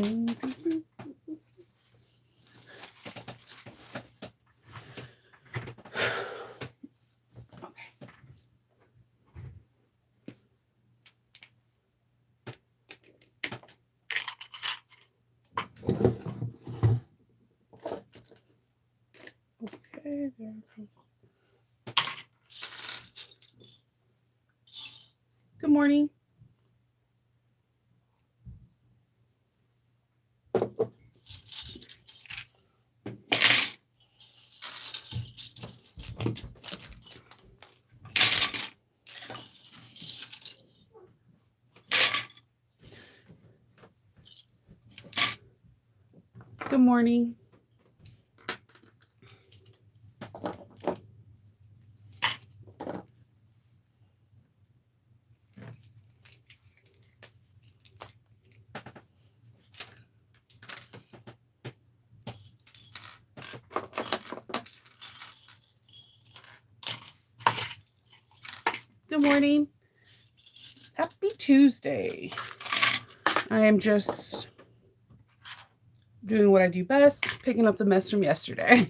Okay, there it goes. Good morning. Good morning. Good morning. Happy Tuesday. I am just doing what I do best, picking up the mess from yesterday.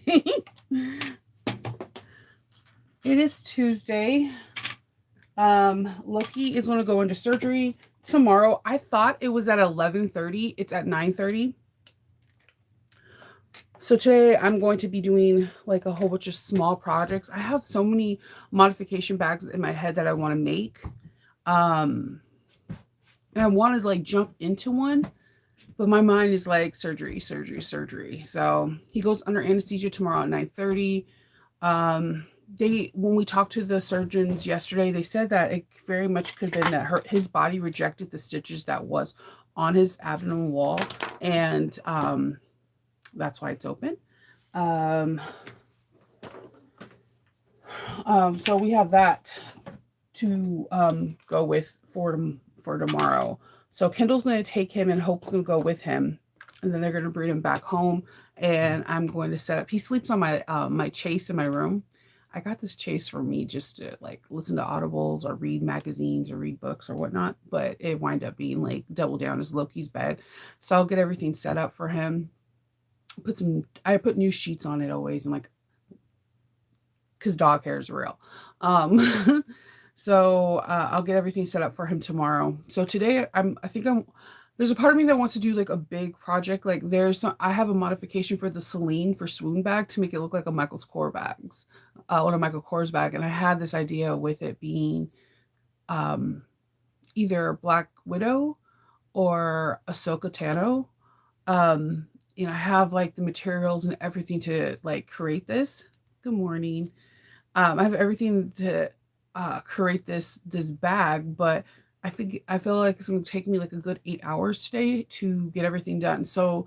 It is Tuesday. Loki is going to go into surgery tomorrow. I thought it was at 11:30. It's at 9:30. So today I'm going to be doing like a whole bunch of small projects. I have so many modification bags in my head that I want to make. And I wanted to like jump into one, but my mind is like surgery, surgery, surgery. So he goes under anesthesia tomorrow at 9:30. When we talked to the surgeons yesterday, they said that it very much could have been that his body rejected the stitches that was on his abdomen wall, and that's why it's open. So we have that to go with for tomorrow. So Kendall's going to take him and Hope's going to go with him, and then they're going to bring him back home. And I'm going to set up. He sleeps on my my Chase in my room. I got this Chase for me just to like listen to audibles or read magazines or read books or whatnot. But it wind up being like double down as Loki's bed. So I'll get everything set up for him. I put new sheets on it always, and like, because dog hair is real. So I'll get everything set up for him tomorrow. So today there's a part of me that wants to do like a big project. Like I have a modification for the Celine for Swoon bag to make it look like a Michael Kors bags, one of Michael Kors bag. And I had this idea with it being either Black Widow or Ahsoka Tano. I have like the materials and everything to like create this. Good morning. I have everything to create this bag, but I feel like it's going to take me like a good 8 hours today to get everything done. So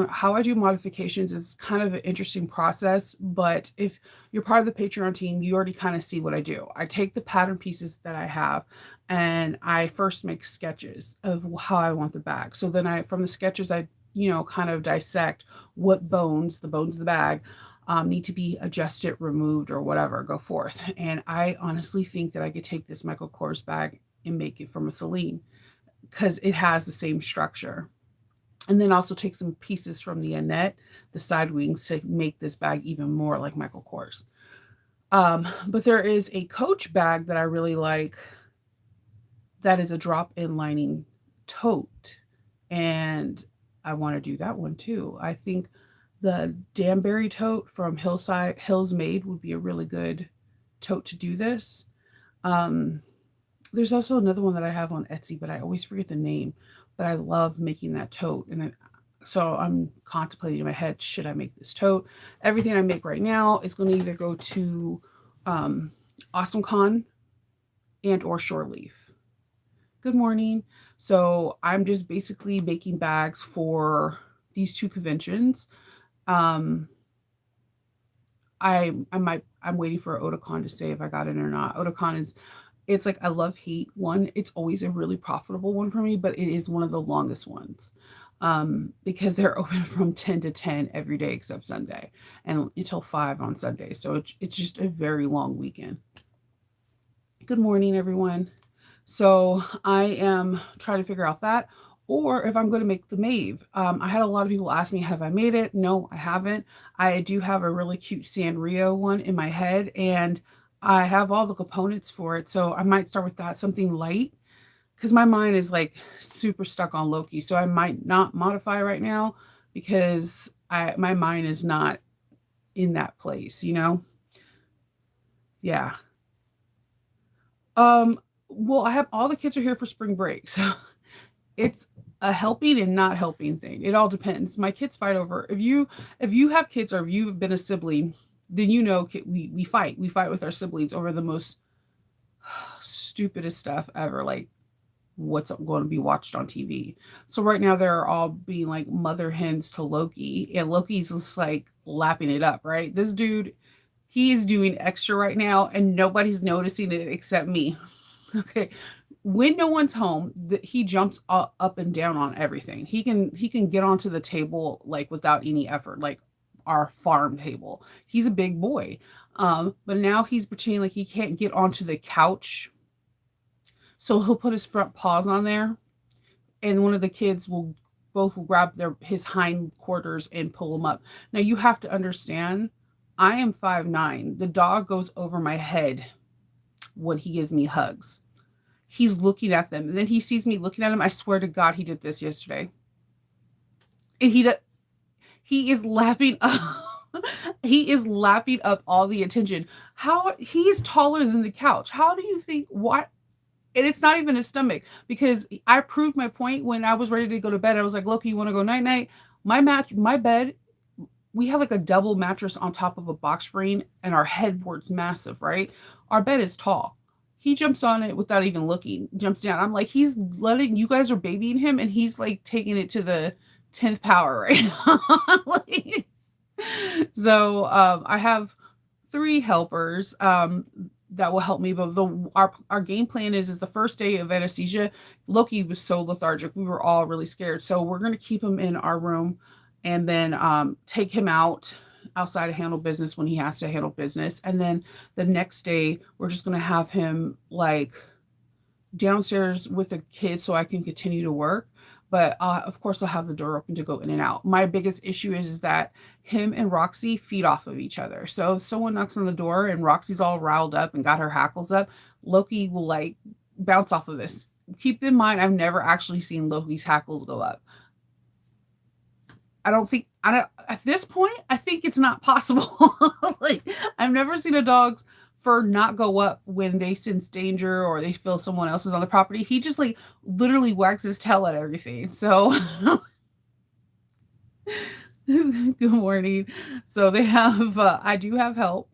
how I do modifications is kind of an interesting process, but if you're part of the Patreon team, you already kind of see what I do. I take the pattern pieces that I have and I first make sketches of how I want the bag. So then from the sketches, I kind of dissect the bones of the bag need to be adjusted, removed, or whatever, go forth. And I honestly think that I could take this Michael Kors bag and make it from a Celine because it has the same structure. And then also take some pieces from the Annette, the side wings, to make this bag even more like Michael Kors. But there is a Coach bag that I really like that is a drop-in lining tote. And I want to do that one too. I think the Danbury tote from Hills Made would be a really good tote to do this. There's also another one that I have on Etsy, but I always forget the name. But I love making that tote, so I'm contemplating in my head, should I make this tote? Everything I make right now is going to either go to Awesome Con and or Shore Leaf. Good morning. So I'm just basically making bags for these two conventions. I'm waiting for Otakon to say if I got it or not. Otakon it's like a love-hate one. It's always a really profitable one for me, but it is one of the longest ones because they're open from 10 to 10 every day except Sunday and until 5 on Sunday. So it's just a very long weekend. Good morning, everyone. So I am trying to figure out that. or if I'm going to make the Maeve. I had a lot of people ask me, have I made it? No, I haven't. I do have a really cute Sanrio one in my head, and I have all the components for it. So I might start with that, something light, because my mind is like super stuck on Loki. So I might not modify right now because my mind is not in that place, you know? Yeah. Um, well, I have all the kids are here for spring break, so it's a helping and not helping thing. It all depends. My kids fight over if you have kids or if you've been a sibling, then you know we fight. We fight with our siblings over the most stupidest stuff ever, like what's going to be watched on TV. So right now they're all being like mother hens to Loki, and Loki's just like lapping it up, right? This dude, he is doing extra right now, and nobody's noticing it except me. Okay. When no one's home, he jumps up and down on everything. He can get onto the table like without any effort, like our farm table. He's a big boy. But now he's pretending like he can't get onto the couch. So he'll put his front paws on there, and one of the kids will both will grab his hind quarters and pull him up. Now you have to understand, I am 5'9". The dog goes over my head when he gives me hugs. He's looking at them, and then he sees me looking at him. I swear to God, he did this yesterday, and he is lapping up. He is lapping up all the attention. How he is taller than the couch? How do you think? What? And it's not even his stomach, because I proved my point when I was ready to go to bed. I was like, Loki, you want to go night night? My bed, we have like a double mattress on top of a box spring, and our headboard's massive, right? Our bed is tall. He jumps on it without even looking, jumps down. I'm like, he's letting you guys are babying him, and he's like taking it to the 10th power right now. Like, so I have three helpers that will help me. But our game plan is the first day of anesthesia, Loki was so lethargic. We were all really scared. So we're gonna keep him in our room, and then take him outside to handle business when he has to handle business. And then the next day, we're just gonna have him like downstairs with the kids so I can continue to work. But of course, I'll have the door open to go in and out. My biggest issue is that him and Roxy feed off of each other. So if someone knocks on the door and Roxy's all riled up and got her hackles up, Loki will like bounce off of this. Keep in mind, I've never actually seen Loki's hackles go up. I don't at this point, I think it's not possible. Like, I've never seen a dog's fur not go up when they sense danger or they feel someone else is on the property. He just like literally wags his tail at everything. So good morning. So they have I do have help.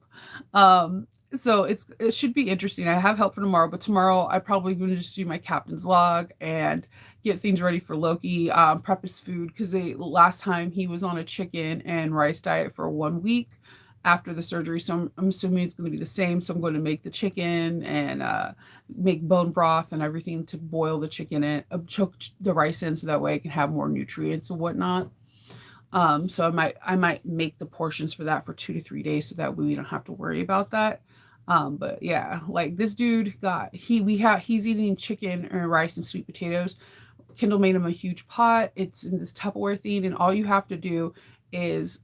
So it should be interesting. I have help for tomorrow, but tomorrow I probably going to just do my captain's log and get things ready for Loki, prep his food, because they last time he was on a chicken and rice diet for 1 week after the surgery. So I'm assuming it's going to be the same. So I'm going to make the chicken and make bone broth and everything to boil the chicken in, choke the rice in, so that way I can have more nutrients and whatnot. So I might make the portions for that for 2 to 3 days, so that way we don't have to worry about that. But yeah, like this dude he's eating chicken and rice and sweet potatoes. Kendall made him a huge pot. It's in this Tupperware thing, and all you have to do is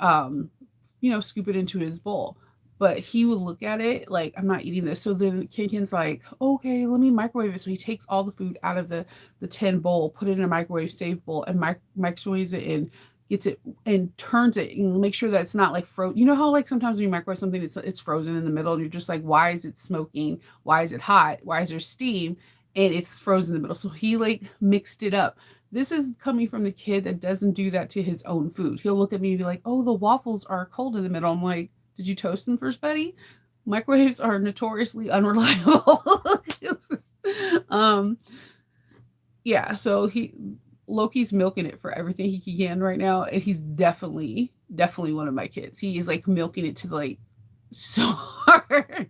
scoop it into his bowl. But he would look at it like, I'm not eating this. So then Ken's like, okay, let me microwave it. So he takes all the food out of the tin bowl, put it in a microwave safe bowl, and microwaves it and gets it and turns it and make sure that it's not like frozen. You know how like sometimes when you microwave something, it's frozen in the middle, and you're just like, why is it smoking? Why is it hot? Why is there steam? And it's frozen in the middle. So he like mixed it up. This is coming from the kid that doesn't do that to his own food. He'll look at me and be like, oh, the waffles are cold in the middle. I'm like, did you toast them first, buddy? Microwaves are notoriously unreliable. um, yeah, so Loki's milking it for everything he can right now, and he's definitely one of my kids. He is like milking it to like so hard.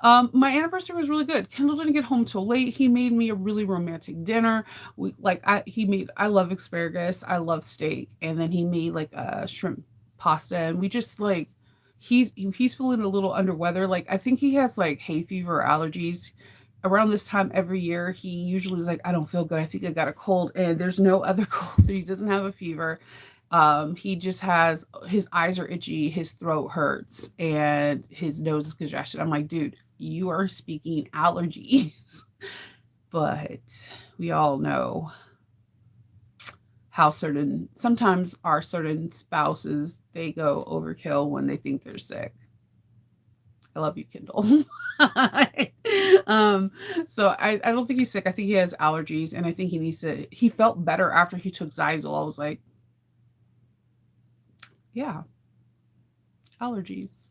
My anniversary was really good. Kendall didn't get home till late. He made me a really romantic dinner. I love asparagus, I love steak, and then he made like a shrimp pasta, and we just like he's feeling a little under weather. Like, I think he has like hay fever or allergies. around this time every year, he usually is like, I don't feel good. I think I got a cold. And there's no other cold. So he doesn't have a fever. He just has his eyes are itchy, his throat hurts, and his nose is congested. I'm like, dude, you are speaking allergies. But we all know how sometimes our certain spouses, they go overkill when they think they're sick. I love you, Kindle. um, so I don't think he's sick. I think he has allergies, and I think he felt better after he took Zyzol. I was like, yeah, allergies.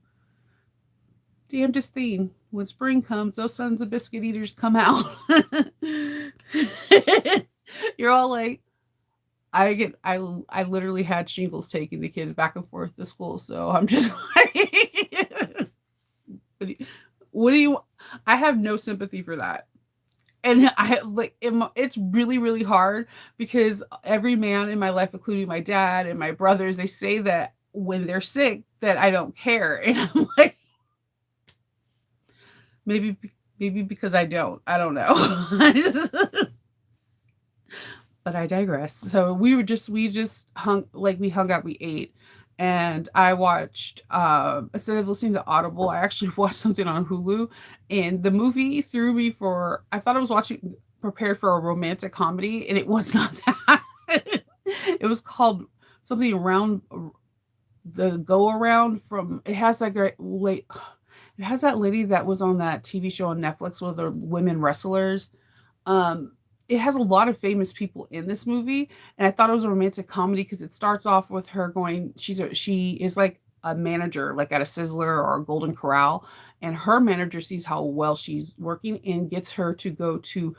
Damnedest thing. When spring comes, those sons of biscuit eaters come out. You're all like, I literally had shingles taking the kids back and forth to school, so I'm just like, what do you? I have no sympathy for that, and I like it's really really hard because every man in my life, including my dad and my brothers, they say that when they're sick that I don't care, and I'm like, maybe maybe because I don't know. I just but I digress. So we just we hung out, we ate, and I watched instead of listening to Audible, I actually watched something on Hulu, and the movie threw me for I thought I was watching prepared for a romantic comedy, and it was not that. It was called something around the go around from it has that great late it has that lady that was on that TV show on Netflix with the women wrestlers. Um, it has a lot of famous people in this movie, and I thought it was a romantic comedy because it starts off with her going. She is like a manager, like at a Sizzler or a Golden Corral, and her manager sees how well she's working and gets her to go to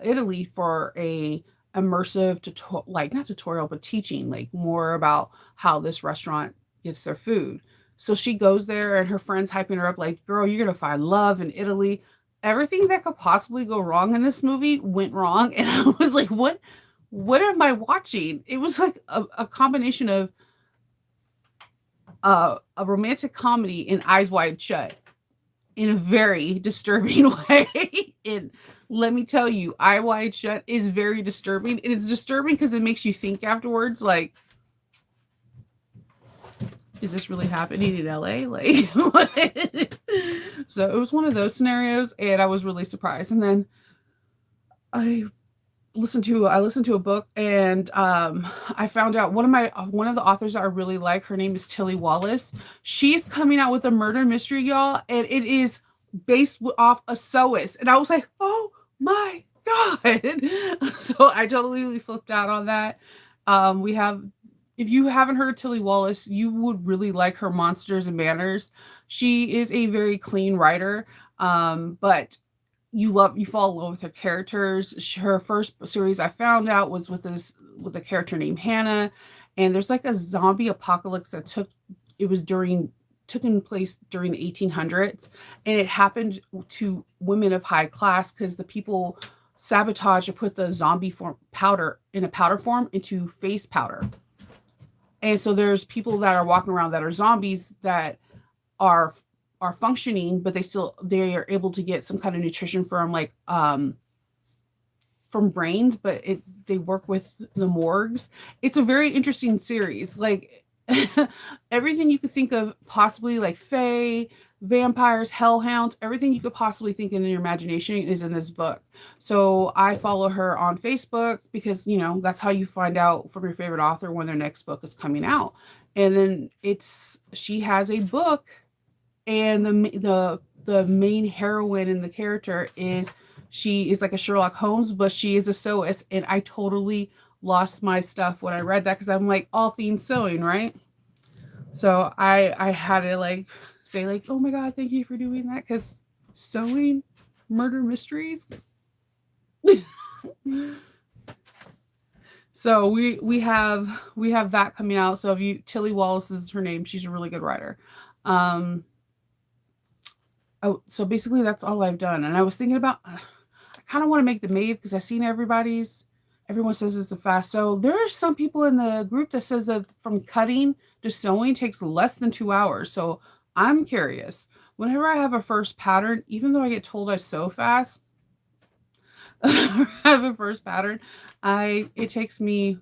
Italy for a immersive like not tutorial but teaching like more about how this restaurant gets their food. So she goes there and her friends hyping her up like, "Girl, you're gonna find love in Italy." Everything that could possibly go wrong in this movie went wrong, and I was like, what am I watching? It was like a combination of a romantic comedy and Eyes Wide Shut in a very disturbing way. And let me tell you, Eye Wide Shut is very disturbing, and it's disturbing because it makes you think afterwards, like, is this really happening in LA? Like, what? So it was one of those scenarios, and I was really surprised. And then I I listened to a book, and I found out one of the authors that I really like. Her name is Tilly Wallace. She's coming out with a murder mystery, y'all, and it is based off a SOS. And I was like, oh my god! So I totally flipped out on that. We have if you haven't heard of Tilly Wallace, you would really like her Monsters and Manners. She is a very clean writer, but you fall in love with her characters. Her first series I found out was with a character named Hannah, and there's like a zombie apocalypse that took in place during the 1800s, and it happened to women of high class because the people sabotaged or put the zombie form powder in a powder form into face powder. And so there's people that are walking around that are zombies that are are functioning, but they are able to get some kind of nutrition from brains, but they work with the morgues. It's a very interesting series. Like everything you could think of, possibly like fae, vampires, hellhounds, everything you could possibly think in your imagination is in this book. So I follow her on Facebook because that's how you find out from your favorite author when their next book is coming out. And then she has a book, and the main heroine in the character she is like a Sherlock Holmes, but she is a sewist, and I totally lost my stuff when I read that because I'm like all themed sewing, right? So I had to like say like, oh my god, thank you for doing that because sewing murder mysteries. So we have that coming out. So if you Tilly Wallace is her name, she's a really good writer. Um, Oh, so basically that's all I've done. And I was thinking about I kind of want to make the Maeve because I've seen everyone says it's a fast. So there are some people in the group that says that from cutting to sewing takes less than 2 hours. So I'm curious. whenever I have a first pattern, even though I get told I sew fast, I have a first pattern, it takes me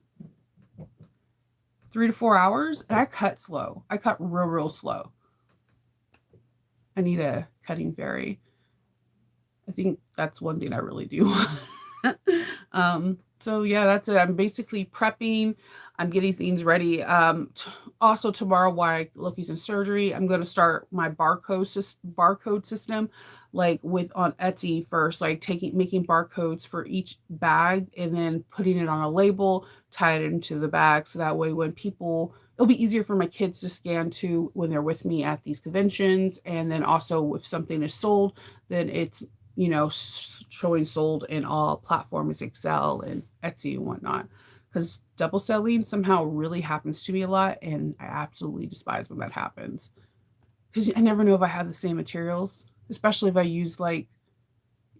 3 to 4 hours, and I cut slow. I cut real slow. I need a cutting fairy. I think that's one thing I really do. So yeah, that's it. I'm basically prepping. I'm getting things ready. Also tomorrow, while Loki's in surgery, I'm going to start my barcode system, like with on Etsy first, like making barcodes for each bag and then putting it on a label, tie it into the bag, so that way when people, it'll be easier for my kids to scan too when they're with me at these conventions, and then also if something is sold, then it's showing sold in all platforms, Excel and Etsy and whatnot. Because double selling somehow really happens to me a lot, and I absolutely despise when that happens. Because I never know if I have the same materials, especially if I use like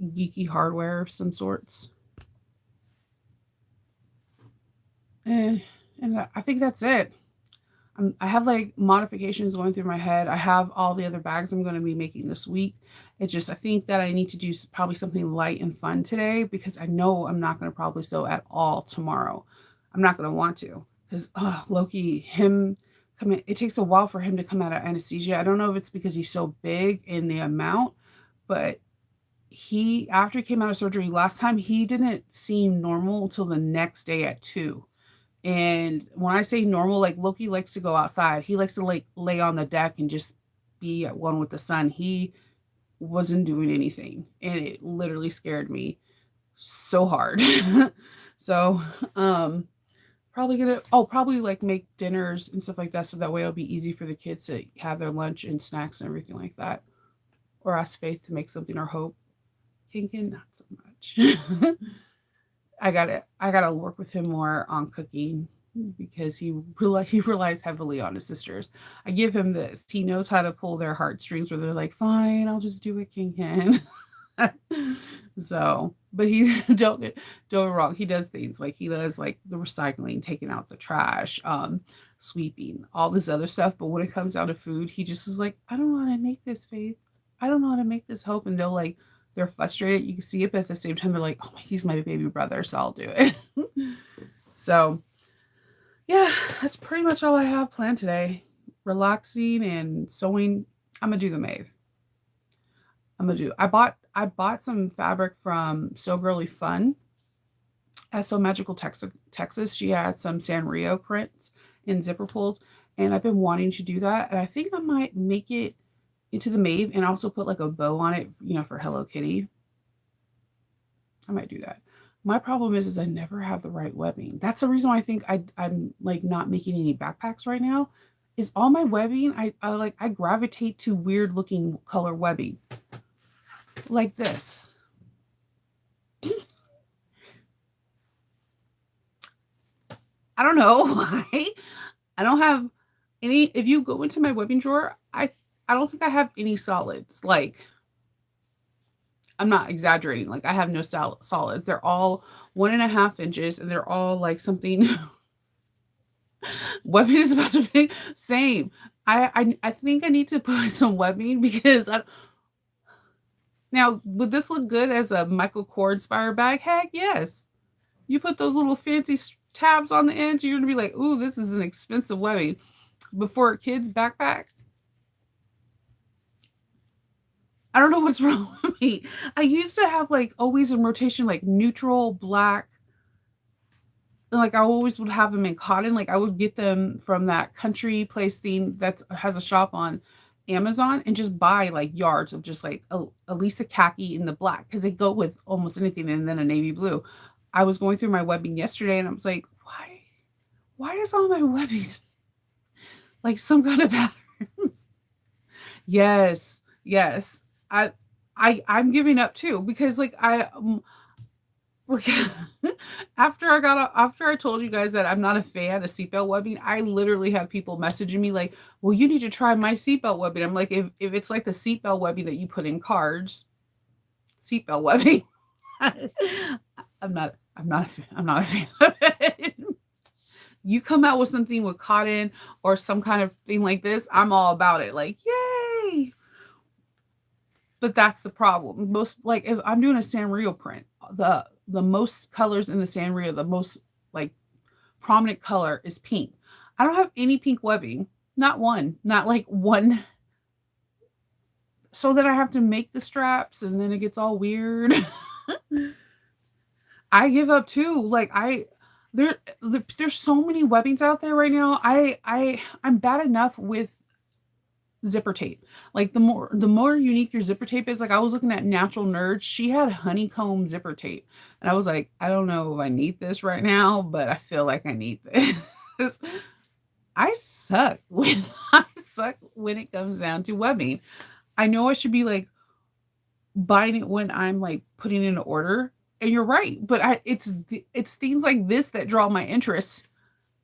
geeky hardware of some sorts. And I think that's it. I have like modifications going through my head. I have all the other bags I'm going to be making this week. It's just, I think that I need to do probably something light and fun today, because I know I'm not going to probably sew at all tomorrow. I'm not going to want to, because Loki, him coming, it takes a while for him to come out of anesthesia. I don't know if it's because he's so big in the amount, but after he came out of surgery last time, he didn't seem normal until the next day at 2. And when I say normal, like Loki likes to go outside. He likes to like lay on the deck and just be at one with the sun. He wasn't doing anything, and it literally scared me so hard. So, probably like make dinners and stuff like that, so that way it'll be easy for the kids to have their lunch and snacks and everything like that. Or ask Faith to make something, or Hope. Kinkin, not so much. I gotta work with him more on cooking, because he relies heavily on his sisters. I give him this. He knows how to pull their heartstrings where they're like, fine, I'll just do it, King Ken. So, but he don't get wrong. He does things like he does like the recycling, taking out the trash, sweeping, all this other stuff. But when it comes down to food, he just is like, I don't know how to make this, Faith. I don't know how to make this, Hope. And they're frustrated. You can see it, but at the same time, they're like, oh, he's my baby brother, so I'll do it. So, yeah, that's pretty much all I have planned today. Relaxing and sewing. I'm gonna do the Maeve. I bought some fabric from So Girly Fun at So Magical Texas. She had some Sanrio prints in zipper pulls, and I've been wanting to do that. And I think I might make it into the Maeve and also put like a bow on it, for Hello Kitty. I might do that. My problem is I never have the right webbing. That's the reason why I think I'm like not making any backpacks right now. Is all my webbing, I gravitate to weird looking color webbing, like this. I don't know why. I don't have any. If you go into my webbing drawer, I don't think I have any solids. Like, I'm not exaggerating. Like, I have no solids. They're all 1.5 inches, and they're all like something. Webbing is about to be same. I think I need to put some webbing, because now, would this look good as a Michael Kors inspired bag? Heck yes. You put those little fancy tabs on the end, you're gonna be like, ooh, this is an expensive webbing. But for a kid's backpack, I don't know what's wrong with me. I used to have like always in rotation, like neutral black. Like I always would have them in cotton. Like I would get them from that country place thing that has a shop on Amazon, and just buy like yards of just like at least a khaki in the black, because they go with almost anything, and then a navy blue. I was going through my webbing yesterday, and I was like, why does all my webbing like some kind of patterns? Yes, yes. I'm giving up too, because like look, after I told you guys that I'm not a fan of seatbelt webbing, I literally had people messaging me like, "Well, you need to try my seatbelt webbing." I'm like, if it's like the seatbelt webbing that you put in cards, seatbelt webbing, I'm not a fan of it. You come out with something with cotton or some kind of thing like this, I'm all about it. Like, yay! But that's the problem. Most like if I'm doing a Sanrio print, the most colors in the Sanrio, the most like prominent color is pink. I don't have any pink webbing. Not one. Not like one. So then I have to make the straps and then it gets all weird. I give up too. Like there's so many webbings out there right now. I'm bad enough with zipper tape. Like the more unique your zipper tape is, like I was looking at Natural Nerds, she had honeycomb zipper tape. And I was like, I don't know if I need this right now, but I feel like I need this. I suck when I suck when it comes down to webbing. I know I should be like buying it when I'm like putting in an order. And you're right, but it's things like this that draw my interest.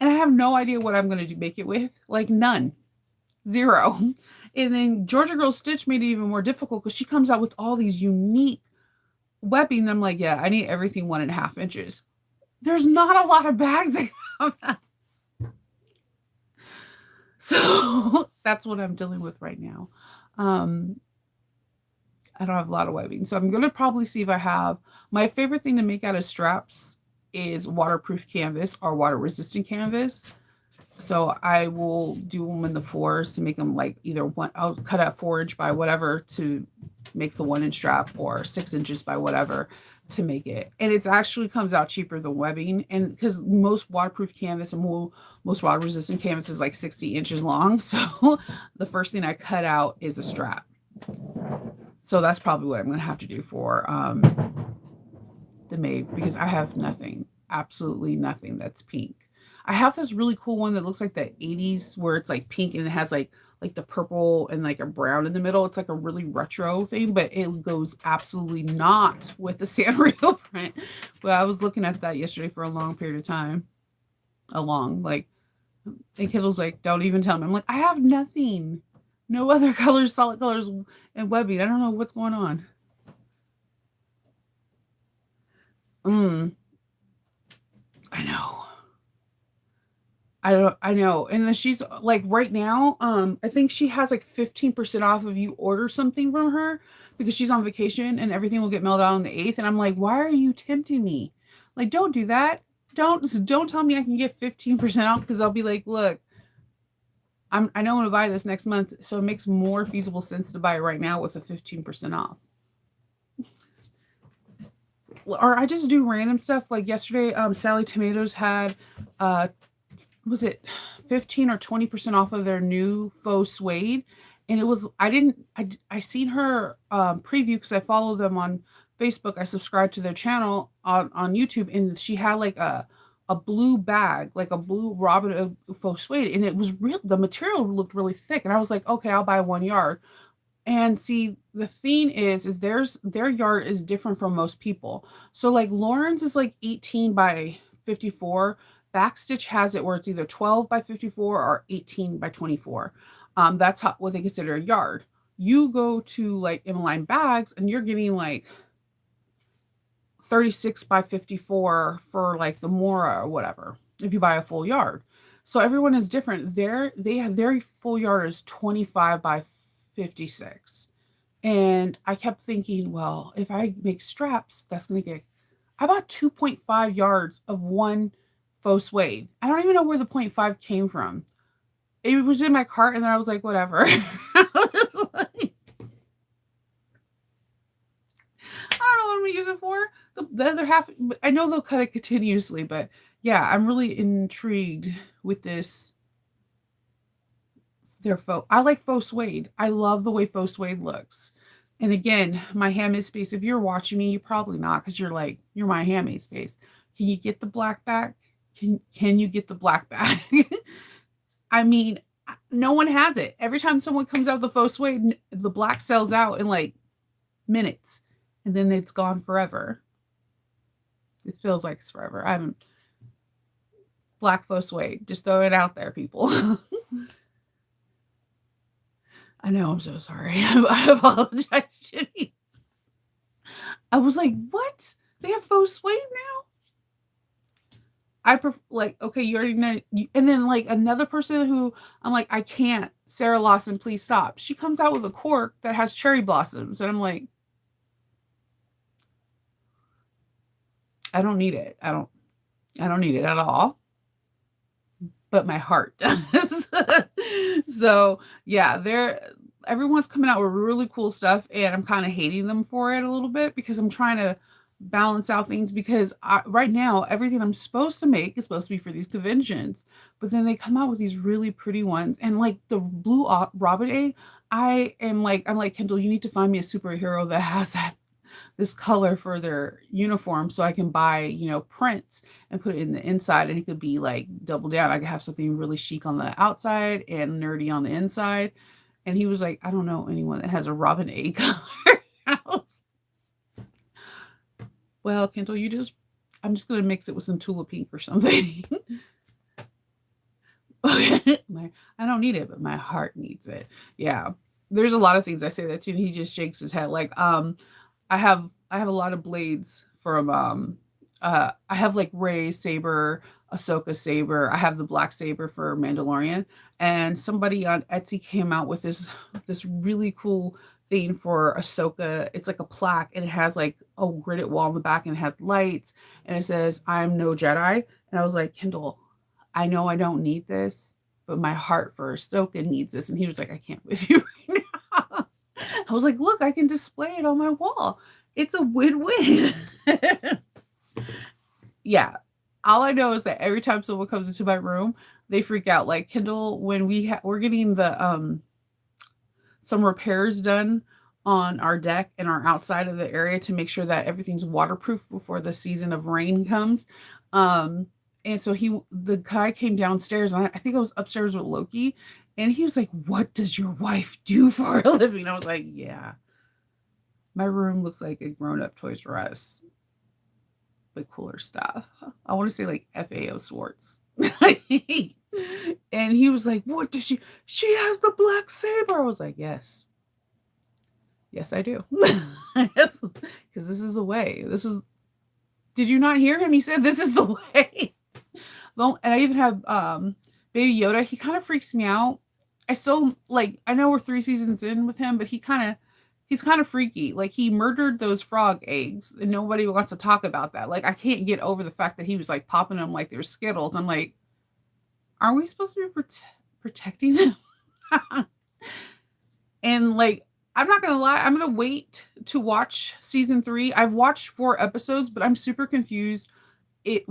And I have no idea what I'm going to make it with. Like none. Zero. And then Georgia Girl Stitch made it even more difficult because she comes out with all these unique webbing. And I'm like, yeah, I need everything 1.5 inches. There's not a lot of bags that come out. So that's what I'm dealing with right now. I don't have a lot of webbing. So I'm going to probably see if I have. My favorite thing to make out of straps is waterproof canvas or water resistant canvas. So I will do them in the 4s to make them like either one, I'll cut out 4 inch by whatever to make the 1 inch strap, or 6 inches by whatever to make it. And it's actually comes out cheaper than webbing. And because most waterproof canvas and most water resistant canvas is like 60 inches long. So the first thing I cut out is a strap. So that's probably what I'm going to have to do for the Maeve, because I have nothing, absolutely nothing that's pink. I have this really cool one that looks like the 80s where it's like pink and it has like the purple and like a brown in the middle. It's like a really retro thing, but it goes absolutely not with the Sanrio print. But I was looking at that yesterday for a long period of time. And Kindle's like, don't even tell me. I'm like, I have nothing. No other colors, solid colors, and webbing. I don't know what's going on. I know. I know. And then she's like right now, I think she has like 15% off if you order something from her because she's on vacation and everything will get mailed out on the 8th. And I'm like, why are you tempting me? Like, don't do that. Don't tell me I can get 15% off, because I'll be like, look, I know I'm gonna buy this next month, so it makes more feasible sense to buy it right now with a 15% off. Or I just do random stuff. Like yesterday, Sally Tomatoes had was it 15 or 20% off of their new faux suede. And it was, I seen her preview because I follow them on Facebook. I subscribe to their channel on YouTube, and she had like a blue bag, like a blue Robin faux suede. And it was real, the material looked really thick. And I was like, okay, I'll buy 1 yard. And see, the thing is their yard is different from most people. So like Lauren's is like 18 by 54. Backstitch has it where it's either 12 by 54 or 18 by 24. That's what they consider a yard. You go to like Emmeline Bags and you're getting like 36 by 54 for like the Mora or whatever, if you buy a full yard. So everyone is different. They have their full yard is 25 by 56. And I kept thinking, well, if I make straps, that's going to get, I bought 2.5 yards of one faux suede. I don't even know where the 0.5 came from. It was in my cart, and then I was like, whatever. I was like, I don't know what I'm going to use it for. The other half, I know they'll cut it continuously, but yeah, I'm really intrigued with this. I like faux suede. I love the way faux suede looks. And again, my handmade space, if you're watching me, you're probably not, because you're my handmade space. Can you get the black back? Can you get the black back? I mean, no one has it. Every time someone comes out with the faux suede, the black sells out in like minutes, and then it's gone forever. It feels like it's forever. I haven't black faux suede. Just throw it out there, people. I know, I'm so sorry. I apologize, Jenny. I was like, what? They have faux suede now? I prefer, like, okay, you already know. And then like another person who I'm like, I can't Sarah Lawson, please stop. She comes out with a cork that has cherry blossoms. And I'm like, I don't need it. I don't need it at all. But my heart does. So yeah, everyone's coming out with really cool stuff, and I'm kind of hating them for it a little bit because I'm trying to balance out things because right now everything I'm supposed to make is supposed to be for these conventions, but then they come out with these really pretty ones and like the blue robin egg. I'm like, Kendall, you need to find me a superhero that has this color for their uniform so I can buy, prints and put it in the inside. And it could be like double down. I could have something really chic on the outside and nerdy on the inside. And he was like, I don't know anyone that has a robin egg color house. Well, Kendall, I'm just going to mix it with some Tula Pink or something. I don't need it, but my heart needs it. Yeah. There's a lot of things I say that too. And he just shakes his head. Like, I have a lot of blades from I have like Rey's saber, Ahsoka saber. I have the black saber for Mandalorian, and somebody on Etsy came out with this really cool thing for Ahsoka. It's like a plaque, and it has like a gridded wall in the back, and it has lights, and it says "I'm no Jedi." And I was like, Kendall, I know I don't need this, but my heart for Ahsoka needs this. And he was like, I can't with you right now. I was like, look, I can display it on my wall. It's a win-win. Yeah. All I know is that every time someone comes into my room, they freak out. Like Kendall, when we're getting the some repairs done on our deck and our outside of the area to make sure that everything's waterproof before the season of rain comes. And so the guy came downstairs, and I think I was upstairs with Loki, and he was like, "What does your wife do for a living?" I was like, "Yeah, my room looks like a grown-up Toys R Us, but cooler stuff." I want to say like FAO Swartz. And he was like, "What does she has the black saber?" I was like, "Yes. Yes, I do." Yes, because this is the way. Did you not hear him? He said, "This is the way." Well, and I even have Baby Yoda. He kind of freaks me out. I still like. I know we're 3 seasons in with him, but he's kind of freaky. Like he murdered those frog eggs, and nobody wants to talk about that. Like I can't get over the fact that he was like popping them like they're Skittles. I'm like, aren't we supposed to be protecting them? And like, I'm not gonna lie, I'm gonna wait to watch season 3. I've watched 4 episodes, but I'm super confused. It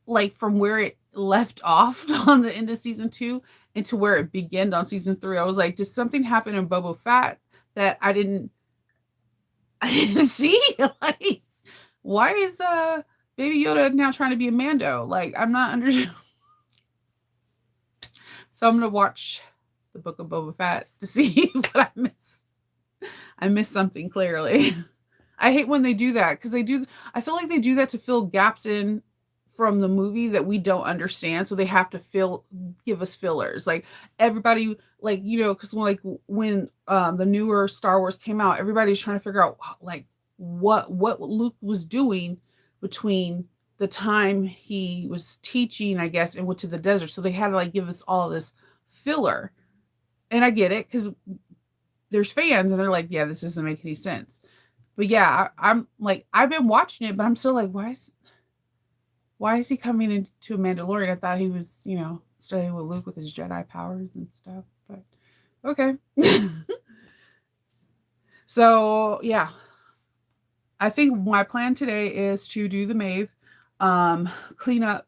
like from where it left off on the end of season 2 into where it began on season 3. I was like, did something happen in Boba Fett that I didn't see? Like, why is Baby Yoda now trying to be a Mando? Like, I'm not under. So I'm gonna watch the Book of Boba Fett to see what I miss. I missed something clearly. I hate when they do that because I feel like they do that to fill gaps in from the movie that we don't understand. So they have to give us fillers. Like everybody, like, because when the newer Star Wars came out, everybody's trying to figure out like what Luke was doing between the time he was teaching, I guess, and went to the desert. So they had to like give us all this filler. And I get it because there's fans and they're like, yeah, this doesn't make any sense. But yeah, I'm like, I've been watching it, but I'm still like, why is he coming into a Mandalorian? I thought he was, studying with Luke with his Jedi powers and stuff. But okay. So yeah, I think my plan today is to do the Maeve, clean up,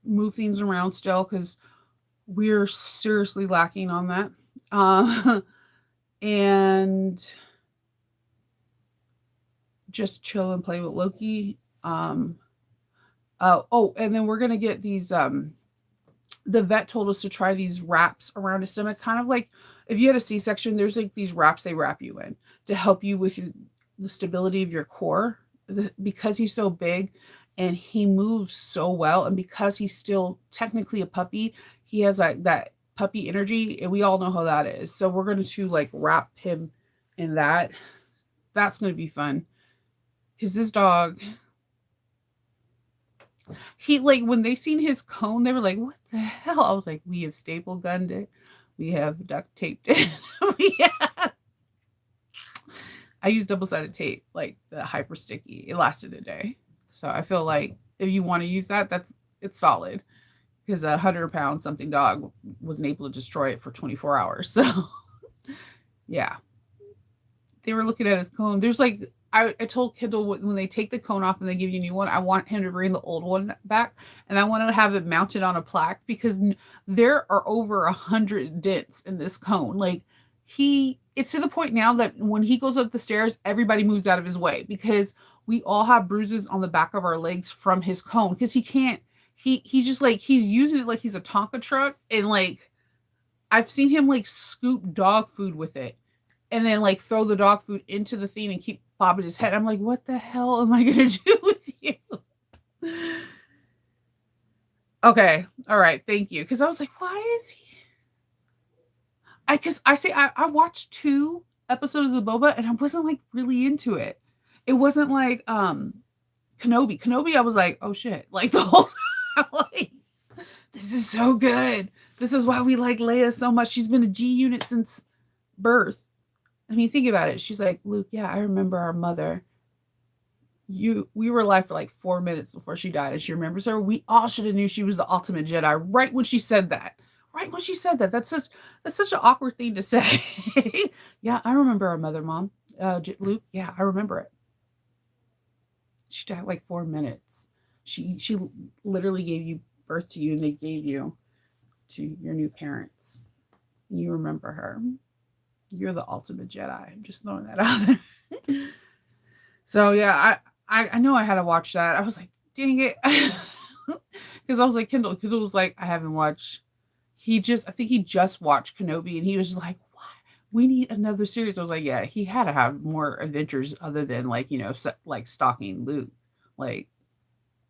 move things around still because we're seriously lacking on that. And just chill and play with Loki. And then we're gonna get these. The vet told us to try these wraps around his stomach, kind of like if you had a C-section. There's like these wraps they wrap you in to help you with the stability of your core, because he's so big and he moves so well, and because he's still technically a puppy, he has like that puppy energy, and we all know how that is. So we're going to like wrap him in that. That's going to be fun because this dog, he like when they seen his cone, they were like, what the hell? I was like, we have staple gunned it. We have duct taped it. Yeah. I use double-sided tape, like the hyper sticky. It lasted a day. So I feel like if you want to use that, it's solid. Because a 100-pound something dog wasn't able to destroy it for 24 hours. So yeah. They were looking at his cone. There's like I told Kindle when they take the cone off and they give you a new one, I want him to bring the old one back, and I want to have it mounted on a plaque because there are over 100 dents in this cone. Like it's to the point now that when he goes up the stairs, everybody moves out of his way because we all have bruises on the back of our legs from his cone because he can't. He's just like he's using it like he's a Tonka truck, and like I've seen him like scoop dog food with it and then like throw the dog food into the thing and keep bobbing his head. I'm like, what the hell am I gonna do with you? Okay, all right, thank you. Because I was like, why is he? I watched 2 episodes of Boba and I wasn't like really into it. It wasn't like Kenobi. Kenobi, I was like, oh shit, like the whole time, like this is so good. This is why we like Leia so much. She's been a G unit since birth. I mean, think about it. She's like, Luke, yeah, I remember our mother. We were alive for like 4 minutes before she died, and she remembers her. We all should have knew she was the ultimate Jedi right when she said that. Right when she said that. That's such an awkward thing to say. Yeah, I remember our mother, Mom. Luke, yeah, I remember it. She died like 4 minutes. She literally gave you birth to you, and they gave you to your new parents. You remember her. You're the ultimate Jedi. I'm just throwing that out there. So yeah, I know I had to watch that. I was like, dang it. Because I was like, Kindle was like, I haven't watched. I think he just watched Kenobi and he was like, what? We need another series. I was like, yeah, he had to have more adventures other than like, like stalking Luke. Like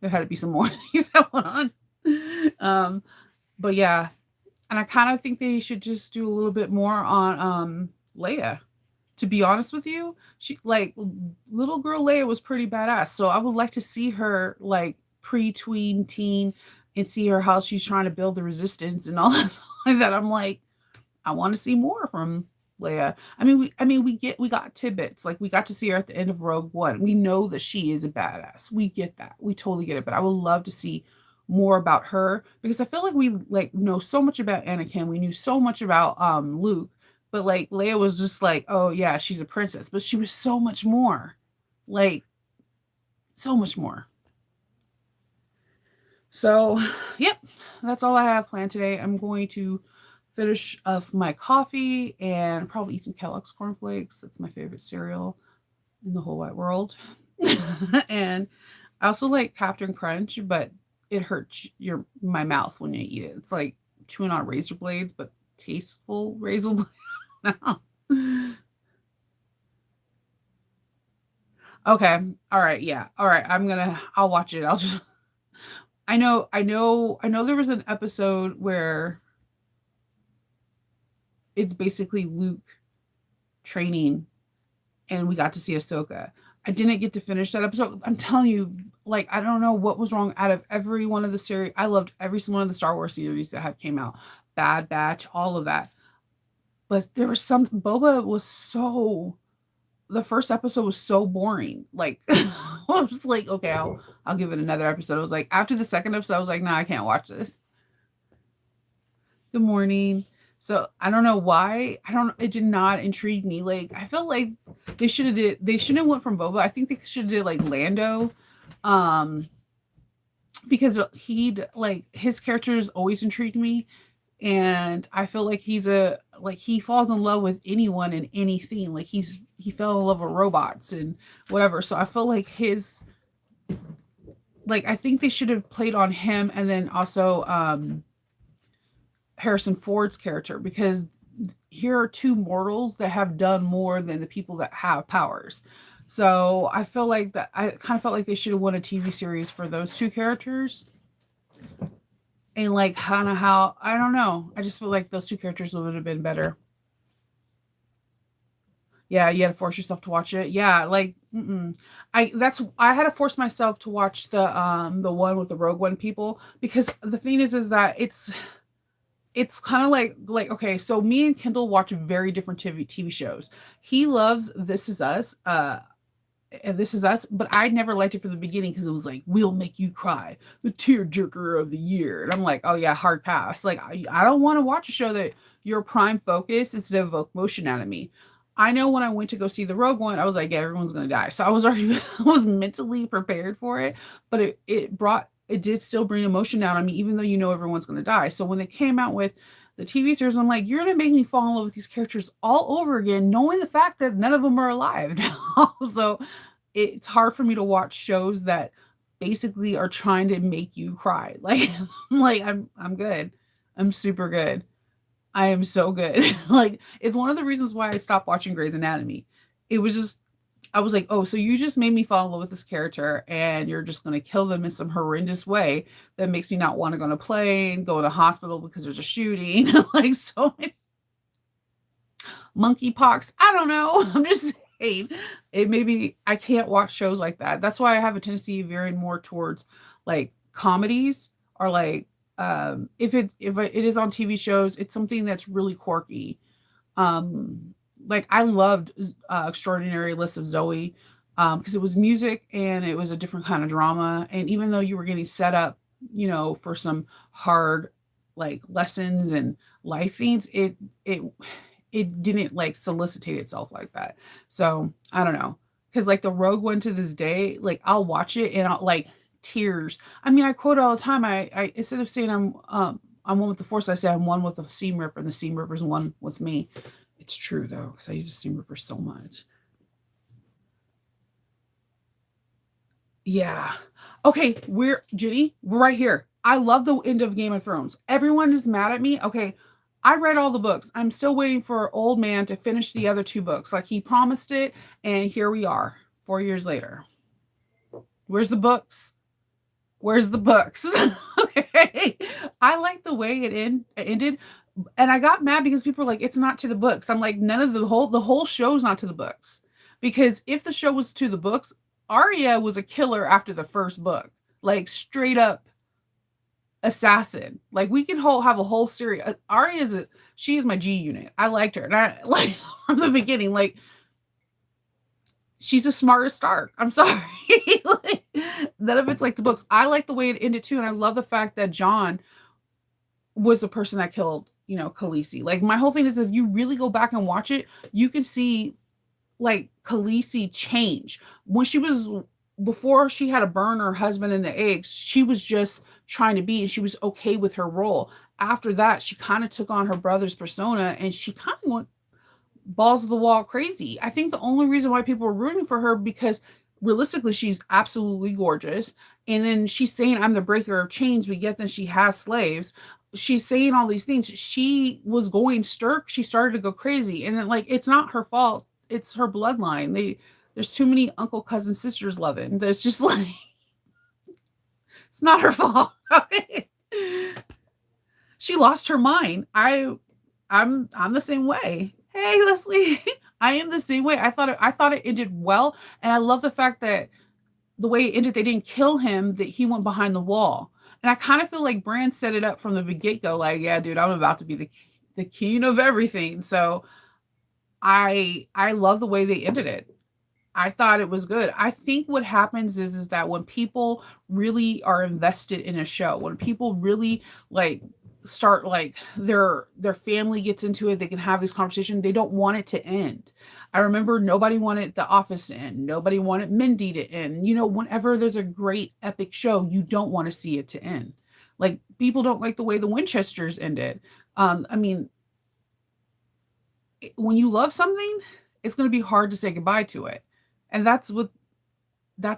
there had to be some more things that went on. But yeah, and I kind of think they should just do a little bit more on Leia. To be honest with you, she like little girl Leia was pretty badass. So I would like to see her like pre-tween teen and see her how she's trying to build the resistance and all that like that. I'm like, I want to see more from Leia. We got tidbits. Like we got to see her at the end of Rogue One. We know that she is a badass. We get that. We totally get it. But I would love to see more about her because I feel like we like know so much about Anakin. We knew so much about Luke, but like Leia was just like, oh yeah, she's a princess, but she was so much more. Like so much more. So, yep, that's all I have planned today. I'm going to finish off my coffee and probably eat some Kellogg's cornflakes. That's my favorite cereal in the whole wide world. And I also like Captain Crunch, but it hurts my mouth when you eat it. It's like chewing on razor blades, but tasteful razor blades. No. Okay. All right. Yeah. All right. I'll watch it. I know there was an episode where it's basically Luke training and we got to see Ahsoka. I didn't get to finish that episode. I'm telling you, like, I don't know what was wrong out of every one of the series. I loved every single one of the Star Wars series that have came out. Bad Batch, all of that. But there was some Boba was so the first episode was so boring. Like I was like, okay, I'll give it another episode. I was like, after the second episode, I was like, no, I can't watch this. Good morning. So I don't know why. It did not intrigue me. Like I felt like they shouldn't have went from Boba. I think they should have did like Lando. Um because his characters always intrigued me. And I feel like he falls in love with anyone and anything. Like he fell in love with robots and whatever. So I feel like I think they should have played on him and then also Harrison Ford's character because here are 2 mortals that have done more than the people that have powers. So I kind of felt like they should have won a TV series for those 2 characters. And like kind of how I don't know. I just feel like those 2 characters would have been better. Yeah, you had to force yourself to watch it. Yeah, like I had to force myself to watch the one with the Rogue One people because the thing is that it's kind of like okay, so me and Kendall watch very different TV shows. He loves This Is Us, and This Is Us, but I never liked it from the beginning because it was like, we'll make you cry, the tearjerker of the year. And I'm like, oh yeah, hard pass. Like, I don't want to watch a show that your prime focus is to evoke motion out of me. I know when I went to go see the Rogue One, I was like, yeah, everyone's gonna die. So I was already I was mentally prepared for it, but it did still bring emotion out on me, even though you know everyone's gonna die. So when they came out with the TV series, I'm like, you're gonna make me fall in love with these characters all over again, knowing the fact that none of them are alive now. So it's hard for me to watch shows that basically are trying to make you cry. Like I'm good. I'm super good. I am so good. Like it's one of the reasons why I stopped watching Grey's Anatomy. It was just I was like, "Oh, so you just made me fall in love with this character and you're just going to kill them in some horrendous way that makes me not want to go on a plane, go to a hospital because there's a shooting." Like so many monkeypox. I don't know. I'm just saying it maybe I can't watch shows like that. That's why I have a tendency of veering more towards like comedies or like if it is on TV shows, it's something that's really quirky. Like I loved Extraordinary List of Zoe because it was music and it was a different kind of drama. And even though you were getting set up, for some hard like lessons and life things, it didn't like solicitate itself like that. So I don't know. Cause like the Rogue One to this day, like I'll watch it and I'll like tears. I mean, I quote it all the time. I instead of saying I'm one with the force, I say I'm one with the Seam Ripper, and the Seam Ripper's one with me. It's true though, because I use the Seam Ripper so much. Yeah. Okay, we're Ginny, we're right here. I love the end of Game of Thrones. Everyone is mad at me. Okay, I read all the books. I'm still waiting for Old Man to finish the other two books. Like he promised it, and here we are, 4 years later. Where's the books? Where's the books? Okay. I like the way it ended, and I got mad because people were like, "It's not to the books." I'm like, "None of the whole show's not to the books." Because if the show was to the books, Arya was a killer after the first book. Like straight up assassin. Like we can have a whole series. Arya she is my G unit. I liked her. And I like from the beginning, like she's as smart as Stark. I'm sorry. Like, none of it's like the books. I like the way it ended too, and I love the fact that John was the person that killed, Khaleesi. Like my whole thing is if you really go back and watch it, you can see like Khaleesi change. When she was before she had to burn her husband in the eggs, she was just trying to be and she was okay with her role. After that, she kind of took on her brother's persona and she kind of went balls of the wall crazy. I think the only reason why people were rooting for her because realistically she's absolutely gorgeous, and then she's saying I'm the breaker of chains. We get that she has slaves. She's saying all these things. She was going stirk. She started to go crazy, and then, like it's not her fault. It's her bloodline. There's too many uncle, cousin, sisters loving. That's just like it's not her fault. She lost her mind. I'm the same way. Hey, Leslie. I am the same way. I thought it ended well, and I love the fact that the way it ended, they didn't kill him, that he went behind the wall. And I kind of feel like Bran set it up from the get-go, like, yeah, dude, I'm about to be the king of everything. So I love the way they ended it. I thought it was good. I think what happens is that when people really are invested in a show, when people really like start like their family gets into it, they can have this conversation. They don't want it to end. I remember nobody wanted The Office to end. Nobody wanted Mindy to end. Whenever there's a great epic show, you don't want to see it to end. Like people don't like the way the Winchesters ended. I mean, when you love something, it's going to be hard to say goodbye to it. And that's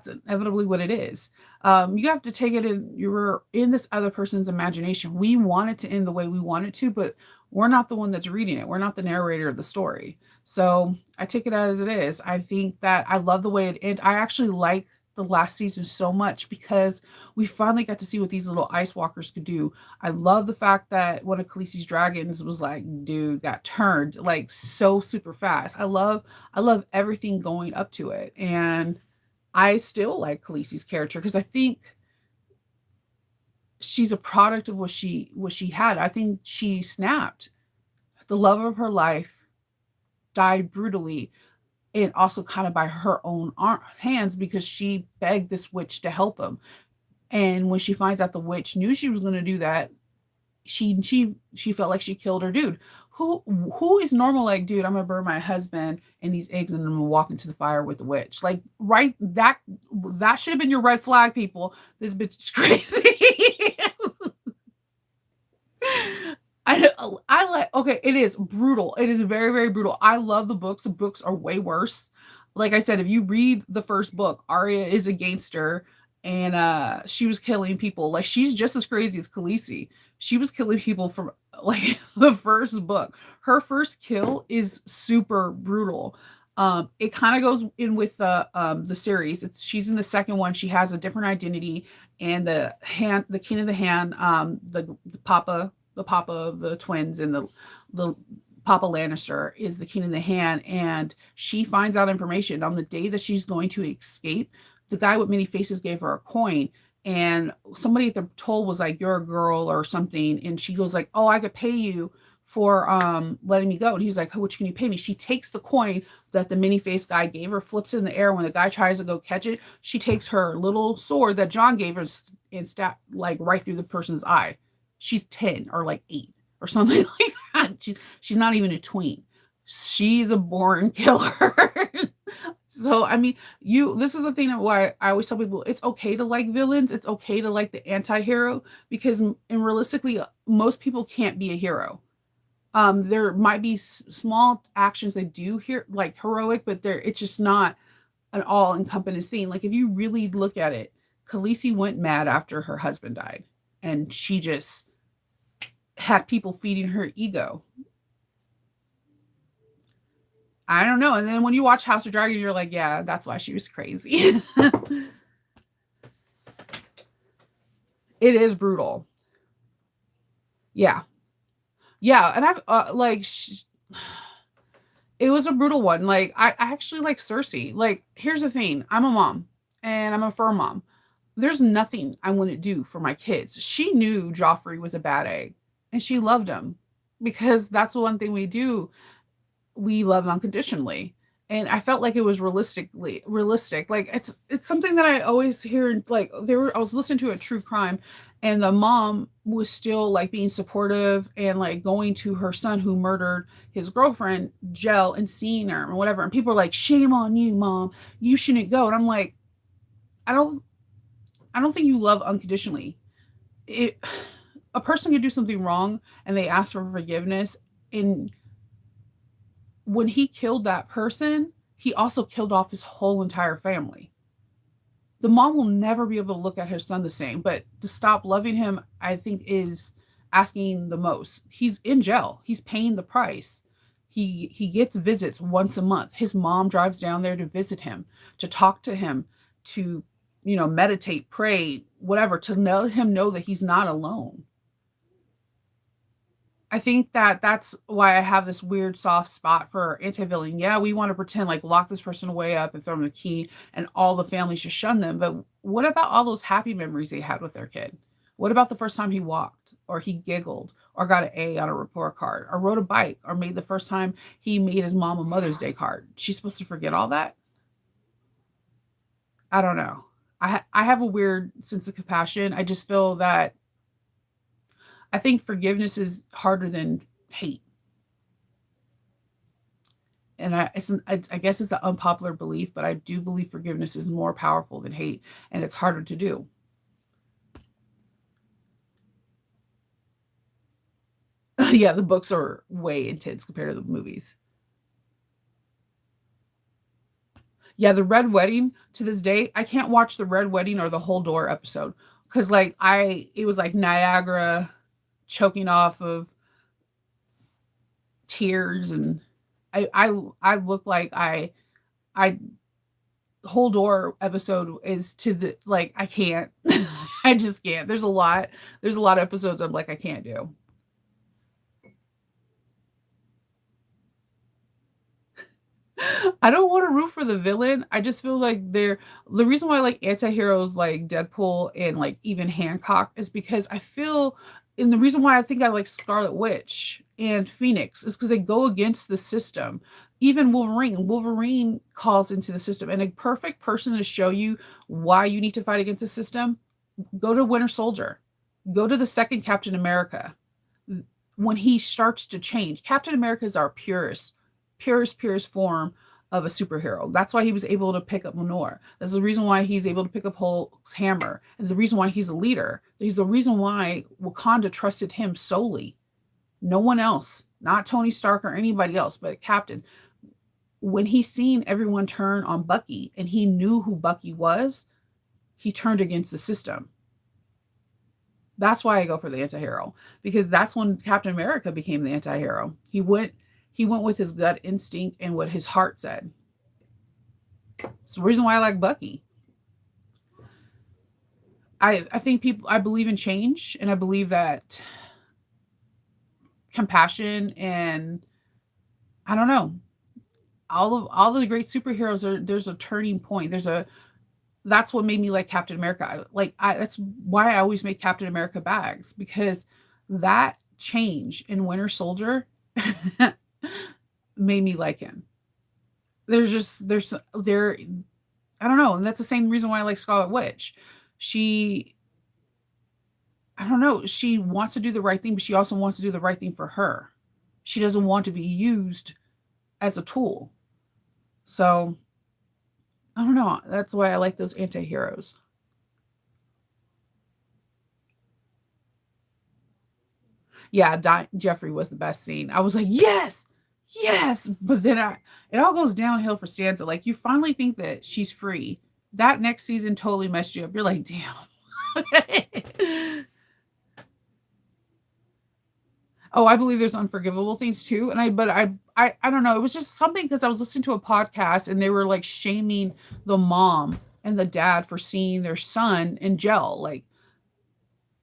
inevitably what it is. You have to take it in you're in this other person's imagination. We want it to end the way we want it to, but we're not the one that's reading it. We're not the narrator of the story. So I take it as it is. I think that I love the way it ends. I actually like the last season so much because we finally got to see what these little ice walkers could do. I love the fact that one of Khaleesi's dragons was like, dude, got turned like so super fast. I love everything going up to it. And I still like Khaleesi's character because I think she's a product of what she had. I think she snapped. The love of her life died brutally, and also kind of by her own hands, because she begged this witch to help him. And when she finds out the witch knew she was going to do that, she felt like she killed her dude. Who is normal like, dude, I'm gonna burn my husband and these eggs and I'm gonna walk into the fire with the witch? Like, right, that should have been your red flag, people. This bitch is crazy. I like, okay, it is brutal. It is very, very brutal. I love the books. The books are way worse. Like I said, if you read the first book, Arya is a gangster, and she was killing people. Like, she's just as crazy as Khaleesi. She was killing people from like the first book. Her first kill is super brutal. It kind of goes in with the series. She's in the second one. She has a different identity, and the king of the hand, the papa of the twins, and the Papa Lannister is the king of the hand, and she finds out information on the day that she's going to escape. The guy with many faces gave her a coin, and somebody at the toll was like, "You're a girl" or something, and she goes like, "Oh, I could pay you for letting me go." And he was like, "How much can you pay me?" She takes the coin that the many face guy gave her, flips it in the air. When the guy tries to go catch it, she takes her little sword that John gave her and stab like right through the person's eye. She's 10 or like 8 or something like that. She's not even a tween. She's a born killer. So, I mean, this is the thing that why I always tell people it's okay to like villains. It's okay to like the anti-hero, because and realistically, most people can't be a hero. There might be small actions they do here like heroic, but it's just not an all encompassing thing. Like, if you really look at it, Khaleesi went mad after her husband died, and she just had people feeding her ego. I don't know. And then when you watch House of Dragon, you're like, yeah, that's why she was crazy. It is brutal. Yeah. Yeah. And I've it was a brutal one. Like, I actually like Cersei. Like, here's the thing, I'm a mom, and I'm a fur mom. There's nothing I wouldn't do for my kids. She knew Joffrey was a bad egg, and she loved him, because that's the one thing we do. We love unconditionally. And I felt like it was realistic. Like, it's something that I always hear. Like, I was listening to a true crime, and the mom was still like being supportive and like going to her son who murdered his girlfriend, Jell, and seeing her and whatever. And people are like, "Shame on you, mom. You shouldn't go." And I'm like, I don't I don't think you love unconditionally. It A person could do something wrong and they ask for forgiveness, and when he killed that person, he also killed off his whole entire family. The mom will never be able to look at her son the same, but to stop loving him, I think, is asking the most. He's in jail. He's paying the price. He gets visits once a month. His mom drives down there to visit him, to talk to him, to meditate, pray, whatever, to let him know that he's not alone. I think that that's why I have this weird soft spot for anti-villain. Yeah, we want to pretend like lock this person away up and throw them the key and all the families should shun them. But what about all those happy memories they had with their kid? What about the first time he walked or he giggled or got an A on a report card or rode a bike or made the first time he made his mom a Mother's Day card? She's supposed to forget all that? I don't know. I have a weird sense of compassion. I just feel that I think forgiveness is harder than hate. And I guess it's an unpopular belief, but I do believe forgiveness is more powerful than hate, and it's harder to do. Yeah, the books are way intense compared to the movies. Yeah, the Red Wedding, to this day, I can't watch the Red Wedding or the Whole Door episode, because like it was like Niagara choking off of tears, and I look like I Whole Door episode is to the like I can't. I just can't. There's a lot of episodes I'm like I can't do. I don't want to root for the villain. I just feel like they're the reason why I like anti-heroes like Deadpool and like even Hancock is because I feel and the reason why I think I like Scarlet Witch and Phoenix is because they go against the system. Even Wolverine calls into the system. And a perfect person to show you why you need to fight against the system, go to Winter Soldier. Go to the second Captain America. When he starts to change, Captain America is our purest form of a superhero. That's why he was able to pick up Lenore. That's the reason why he's able to pick up Hulk's hammer, and the reason why he's a leader. He's the reason why Wakanda trusted him solely. No one else, not Tony Stark or anybody else, but Captain. When he seen everyone turn on Bucky and he knew who Bucky was, he turned against the system. That's why I go for the anti-hero because that's when Captain America became the anti-hero. He went with his gut instinct and what his heart said. It's the reason why I like Bucky. I think I believe in change and I believe that compassion and I don't know, all the great superheroes are there's a turning point. That's what made me like Captain America. That's why I always make Captain America bags because that change in Winter Soldier made me like him. There's there I don't know, and that's the same reason why I like Scarlet Witch. She I don't know, she wants to do the right thing, but she also wants to do the right thing for her. She doesn't want to be used as a tool. So I don't know. That's why I like those anti-heroes. Yeah, Jeffrey was the best scene. I was like, yes, yes. But then it all goes downhill for Stanza. Like you finally think that she's free. That next season totally messed you up. You're like, damn. Oh, I believe there's unforgivable things too. But I don't know. It was just something because I was listening to a podcast and they were like shaming the mom and the dad for seeing their son in jail. Like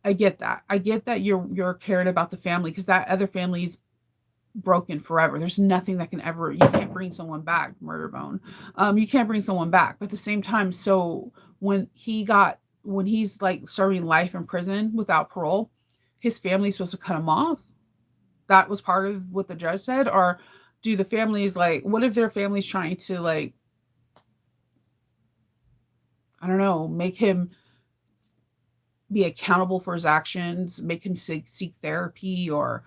I get that. I get that you're caring about the family because that other family's broken forever. There's nothing that can ever you can't bring someone back, murder bone. You can't bring someone back. But at the same time, so when he's like serving life in prison without parole, his family's supposed to cut him off. That was part of what the judge said, or do the families like what if their family's trying to like I don't know, make him be accountable for his actions, make him seek therapy or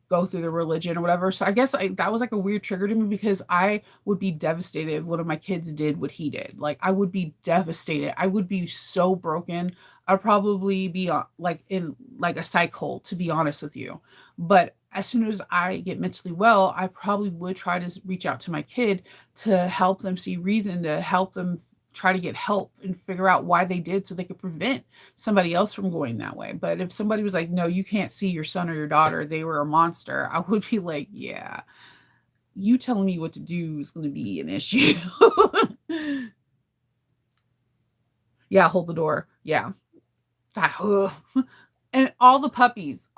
go through the religion or whatever. So I guess that was like a weird trigger to me because I would be devastated if one of my kids did what he did. Like I would be devastated. I would be so broken. I'd probably be like in like a psych hole, to be honest with you. But as soon as I get mentally well, I probably would try to reach out to my kid to help them see reason, to help them try to get help and figure out why they did so they could prevent somebody else from going that way. But if somebody was like, no, you can't see your son or your daughter, they were a monster, I would be like, yeah, you telling me what to do is going to be an issue. Yeah, hold the door. Yeah. That, ugh. And all the puppies,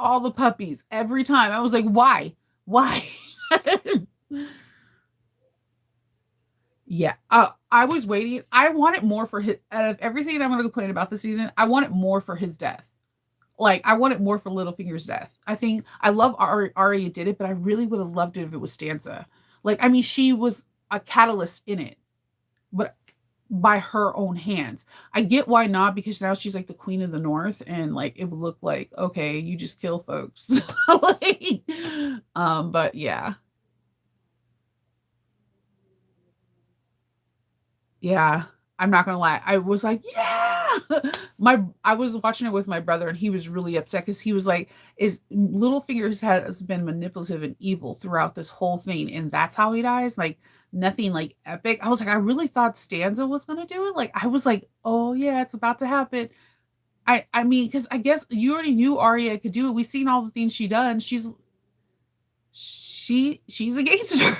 every time I was like, why? Why? Yeah. I was waiting. I wanted more for his out of everything I'm going to complain about this season. I wanted more for his death. Like I wanted more for Littlefinger's death. I think I love Arya did it, but I really would have loved it if it was Stanza. Like I mean, she was a catalyst in it, but by her own hands. I get why not because now she's like the queen of the north and like it would look like okay, you just kill folks. Like, but yeah. Yeah, I'm not gonna lie. I was like, "Yeah!" I was watching it with my brother, and he was really upset because he was like, "Is Littlefinger has been manipulative and evil throughout this whole thing, and that's how he dies? Like, nothing, like, epic?" I was like, "I really thought Stanza was gonna do it." Like, I was like, "Oh, yeah, it's about to happen." I mean, because I guess you already knew Arya could do it. We've seen all the things she done. She's a gangster.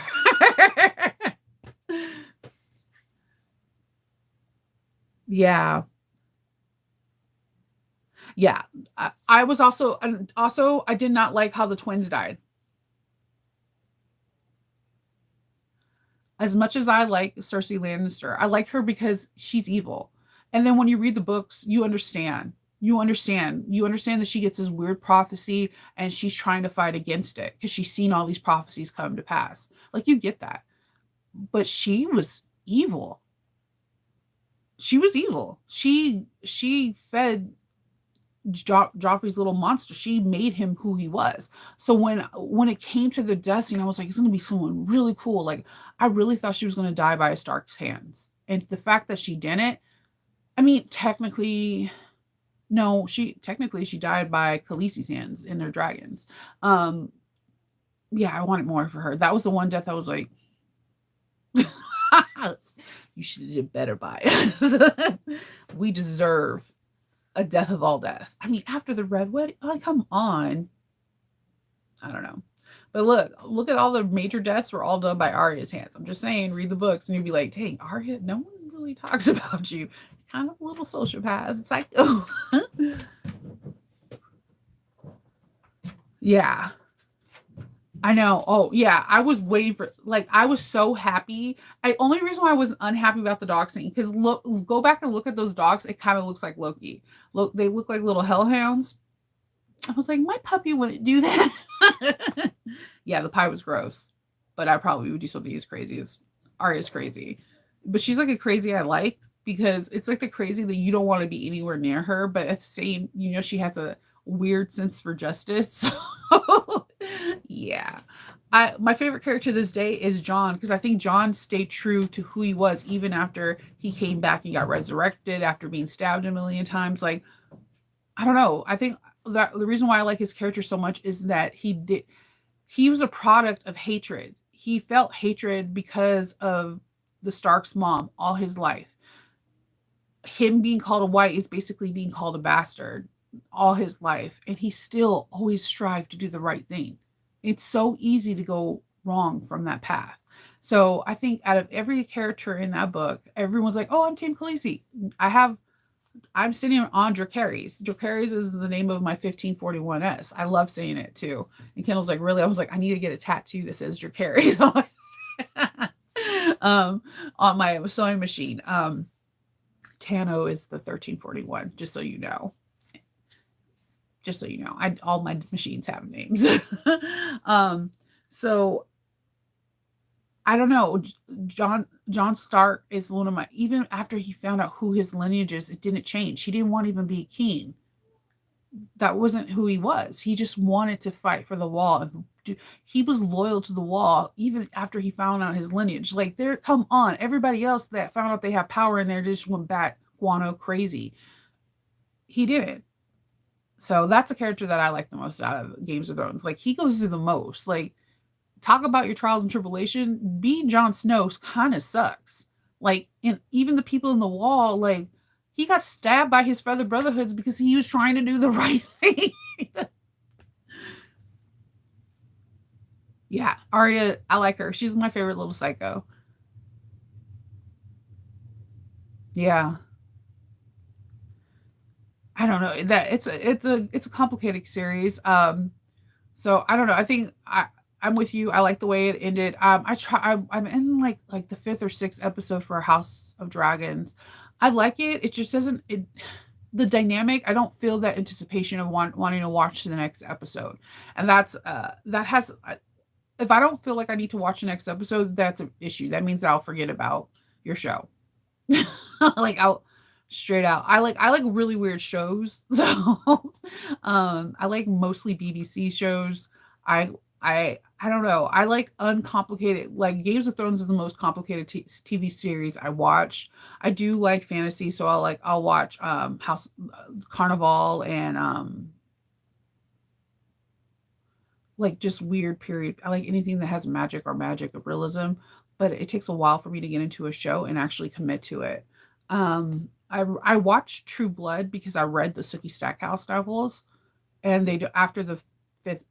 Yeah. Yeah, I was also and also I did not like how the twins died. As much as I like Cersei Lannister, I like her because she's evil. And then when you read the books, you understand. You understand. You understand that she gets this weird prophecy and she's trying to fight against it because she's seen all these prophecies come to pass. Like you get that. But she was evil. She was evil. She fed Joffrey's little monster. She made him who he was. So when it came to the death scene, I was like, it's gonna be someone really cool. Like I really thought she was gonna die by a Stark's hands. And the fact that she didn't, I mean, technically, no, she died by Khaleesi's hands in their dragons. Um, yeah, I wanted more for her. That was the one death I was like, you should have did better by us. We deserve a death of all deaths. I mean, after the Red Wedding, oh, come on. I don't know. But look at all the major deaths were all done by Arya's hands. I'm just saying, read the books and you'll be like, dang, Arya, no one really talks about you. Kind of a little sociopath, psycho. Yeah. I know. Oh, yeah. I was waiting for like I was so happy. I only reason why I was unhappy about the dog scene because look, go back and look at those dogs. It kind of looks like Loki. Look, they look like little hellhounds. I was like, my puppy wouldn't do that. Yeah, the pie was gross, but I probably would do something as crazy as Arya's crazy. But she's like a crazy I like because it's like the crazy that you don't want to be anywhere near her, but at the same, she has a weird sense for justice. So yeah. My favorite character this day is John because I think John stayed true to who he was even after he came back and got resurrected after being stabbed a million times. Like, I don't know. I think that the reason why I like his character so much is that he was a product of hatred. He felt hatred because of the Stark's mom all his life. Him being called a white is basically being called a bastard all his life, and he still always strived to do the right thing. It's so easy to go wrong from that path. So I think out of every character in that book, everyone's like, "Oh, I'm Team Khaleesi." I'm sitting on Dracarys. Dracarys is the name of my 1541S. I love saying it too. And Kendall's like, really? I was like, I need to get a tattoo that says Dracarys on my sewing machine. Tano is the 1341, just so you know. Just so you know. All my machines have names. So I don't know. John Stark is one of my even after he found out who his lineage is, it didn't change. He didn't want to even be a king. That wasn't who he was. He just wanted to fight for the wall. He was loyal to the wall even after he found out his lineage. Like there, come on, everybody else that found out they have power in there just went back guano crazy. He didn't. So that's a character that I like the most out of Games of Thrones. Like he goes through the most. Like talk about your trials and tribulation. Being Jon Snow kind of sucks. Like, and even the people in the wall, like he got stabbed by his fellow brotherhoods because he was trying to do the right thing. Yeah, Arya, I like her. She's my favorite little psycho. Yeah, I don't know that it's a complicated series. So I don't know. I think I'm with you. I like the way it ended. I'm in like the fifth or sixth episode for House of Dragons. I like it. It just doesn't. The dynamic. I don't feel that anticipation of wanting to watch the next episode, and that has. If I don't feel like I need to watch the next episode, that's an issue. That means I'll forget about your show. Like I'll straight out. I like really weird shows. So I like mostly BBC shows. I I don't know. I like uncomplicated like Games of Thrones is the most complicated TV series I watch. I do like fantasy, so I'll watch House Carnival and like just weird period. I like anything that has magic or magic of realism, but it takes a while for me to get into a show and actually commit to it. I watched True Blood because I read the Sookie Stackhouse novels, and they do after the fifth.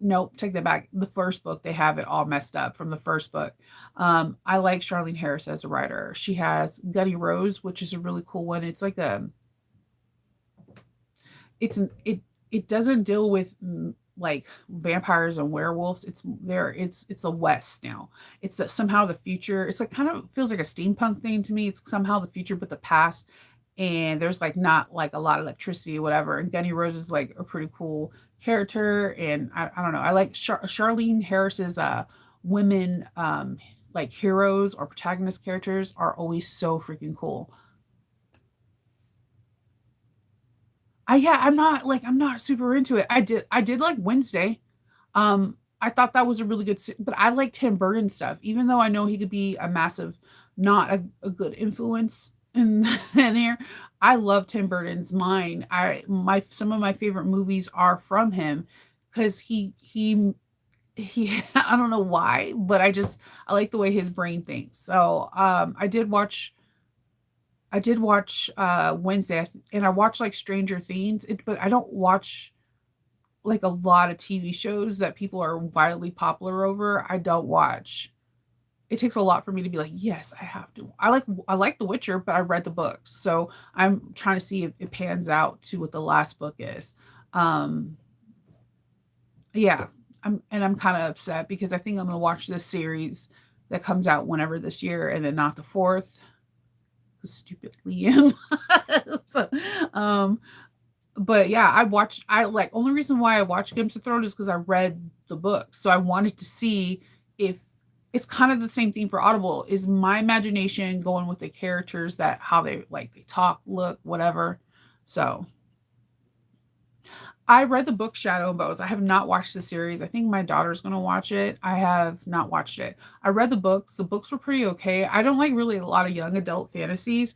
Nope, take that back. The first book they have it all messed up from the first book. I like Charlene Harris as a writer. She has Gunny Rose, which is a really cool one. It's like it doesn't deal with like vampires and werewolves. It's there. It's a West now. It's that somehow the future. It's like kind of feels like a steampunk thing to me. It's somehow the future, but the past. And there's like not like a lot of electricity or whatever. And Gunny Rose is like a pretty cool character. And I don't know. I like Charlene Harris's women like heroes or protagonist characters are always so freaking cool. I'm not super into it. I did like Wednesday. I thought that was a really good, but I like Tim Burton stuff, even though I know he could be a massive, not a good influence in, in there. I love Tim Burton's mind. Some of my favorite movies are from him because he I don't know why, but I like the way his brain thinks. So I did watch Wednesday, and I watched like Stranger Things, but I don't watch like a lot of TV shows that people are wildly popular over. I don't watch. It takes a lot for me to be like, yes, I have to. I like The Witcher, but I read the books, so I'm trying to see if it pans out to what the last book is. Um, yeah, I'm kind of upset because I think I'm gonna watch this series that comes out whenever this year, and then not the fourth. Stupid Liam. so, um, but yeah, I like only reason why I watched Games of Thrones is because I read the book. So I wanted to see if it's kind of the same thing for Audible. Is my imagination going with the characters that how they like they talk, look, whatever. So I read the book Shadow and Bones. I have not watched the series. I think my daughter's gonna watch it. I have not watched it. I read the books. The books were pretty okay. I don't like really a lot of young adult fantasies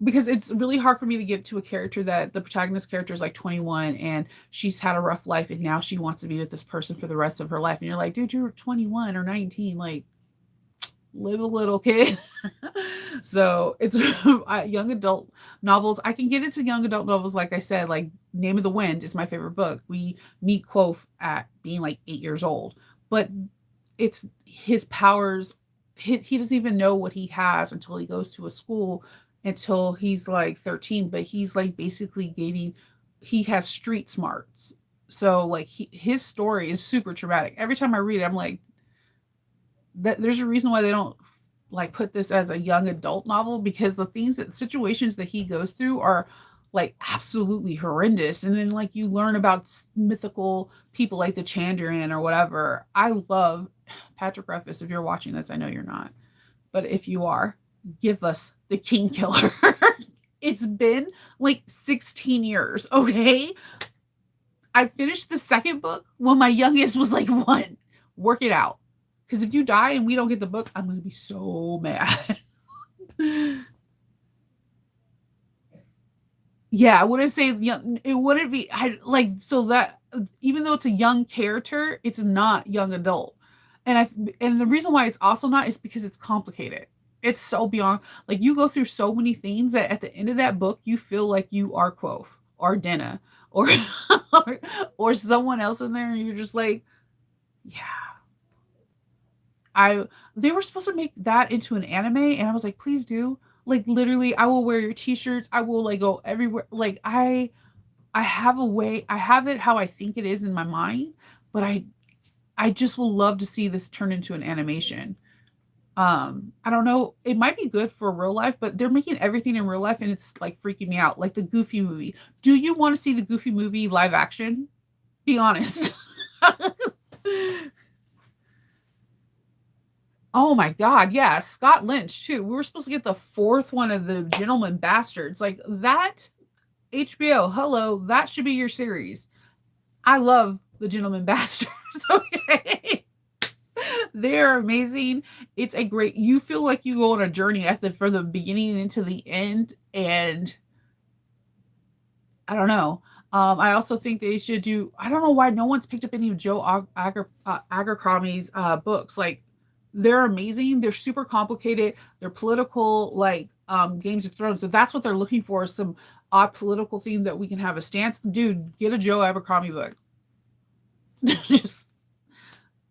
because it's really hard for me to get to a character that the protagonist character is like 21 and she's had a rough life and now she wants to be with this person for the rest of her life. And you're like, dude, you're 21 or 19. Like, live a little, kid. So it's young adult novels. I can get into young adult novels, like I said, like Name of the Wind is my favorite book. We meet Quoth at being like 8 years old, but it's his powers. He doesn't even know what he has until he goes to a school until he's like 13, but he's like basically gaining, he has street smarts. So like his story is super traumatic. Every time I read it, I'm like, that there's a reason why they don't like put this as a young adult novel because the things that situations that he goes through are like absolutely horrendous. And then like you learn about mythical people like the Chandrian or whatever. I love Patrick Ruffus. If you're watching this, I know you're not, but if you are, give us the King Killer. It's been like 16 years, okay? I finished the second book when my youngest was like one. Work it out. Because if you die and we don't get the book, I'm going to be so mad. Yeah, I wouldn't say young. It wouldn't be I like so that even though it's a young character, it's not young adult. And the reason why it's also not is because it's complicated. It's so beyond like you go through so many things that at the end of that book you feel like you are Quoth or Denna or or, or someone else in there and you're just like, yeah, I they were supposed to make that into an anime and I was like, please do. Like literally, I will wear your t-shirts. I will like go everywhere. Like I have a way, I have it how I think it is in my mind, but I just will love to see this turn into an animation. I don't know, it might be good for real life, but they're making everything in real life and it's like freaking me out. Like the Goofy movie. Do you want to see the Goofy movie live action? Be honest. Oh my god, yeah, Scott Lynch too. We were supposed to get the fourth one of the Gentleman Bastards. Like that HBO, hello, that should be your series. I love the Gentleman Bastards. Okay. They're amazing. It's a great you feel like you go on a journey at the from the beginning into the end, and I don't know. I also think they should do. I don't know why no one's picked up any of Abercrombie's books. Like they're amazing. They're super complicated. They're political, like Games of Thrones. So that's what they're looking for. Is some odd political theme that we can have a stance. Dude, get a Joe Abercrombie book. just,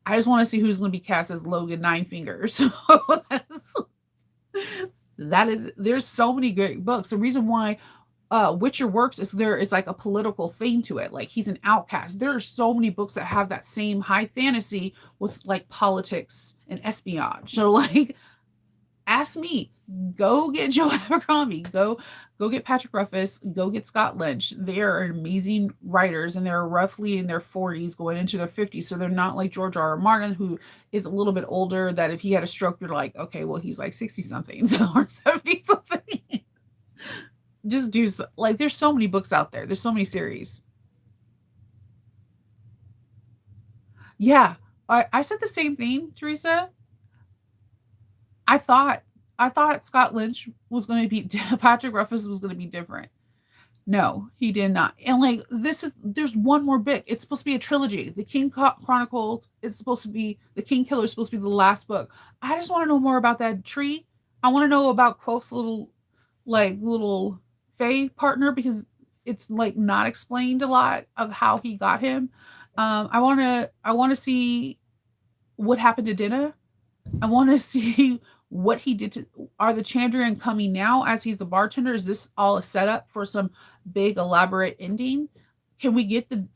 I just want to see who's going to be cast as Logan Nine Fingers. That's, that is. There's so many great books. The reason why Witcher works is there is like a political theme to it. Like he's an outcast. There are so many books that have that same high fantasy with like politics and espionage. So like ask me, go get Joe Abercrombie, go get Patrick Ruffus, go get Scott Lynch. They are amazing writers and they're roughly in their 40s going into their 50s. So they're not like George R. R. Martin, who is a little bit older, that if he had a stroke, you're like, okay, well, he's like 60 something or 70 something. Just do like there's so many books out there. There's so many series. Yeah. I said the same thing, Teresa. I thought I thought Scott Lynch was going to be Patrick Ruffus was going to be different. No, he did not. And like this is there's one more book. It's supposed to be a trilogy. The King Chronicles is supposed to be the King Killer is supposed to be the last book. I just want to know more about that tree. I want to know about Quoth's little Fae partner because it's like not explained a lot of how he got him. I want to see what happened to Dinah. I want to see what he did to. Are the Chandrian coming now as he's the bartender? Is this all a setup for some big elaborate ending? Can we get the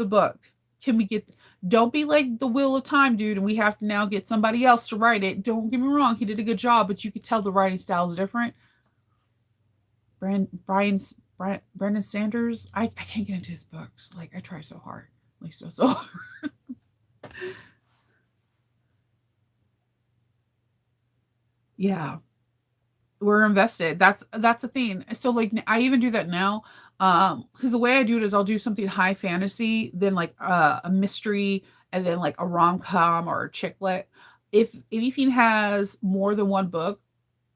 book? Can we get Don't be like the Wheel of Time, dude, and we have to now get somebody else to write it. Don't get me wrong, he did a good job, but you could tell the writing style is different. Brandon Sanders, I can't get into his books. Like I try so hard. Like so hard. Yeah. We're invested. That's the thing. So like I even do that now. Because the way I do it is I'll do something high fantasy, then like a mystery, and then like a rom-com or a chick lit. If anything has more than one book,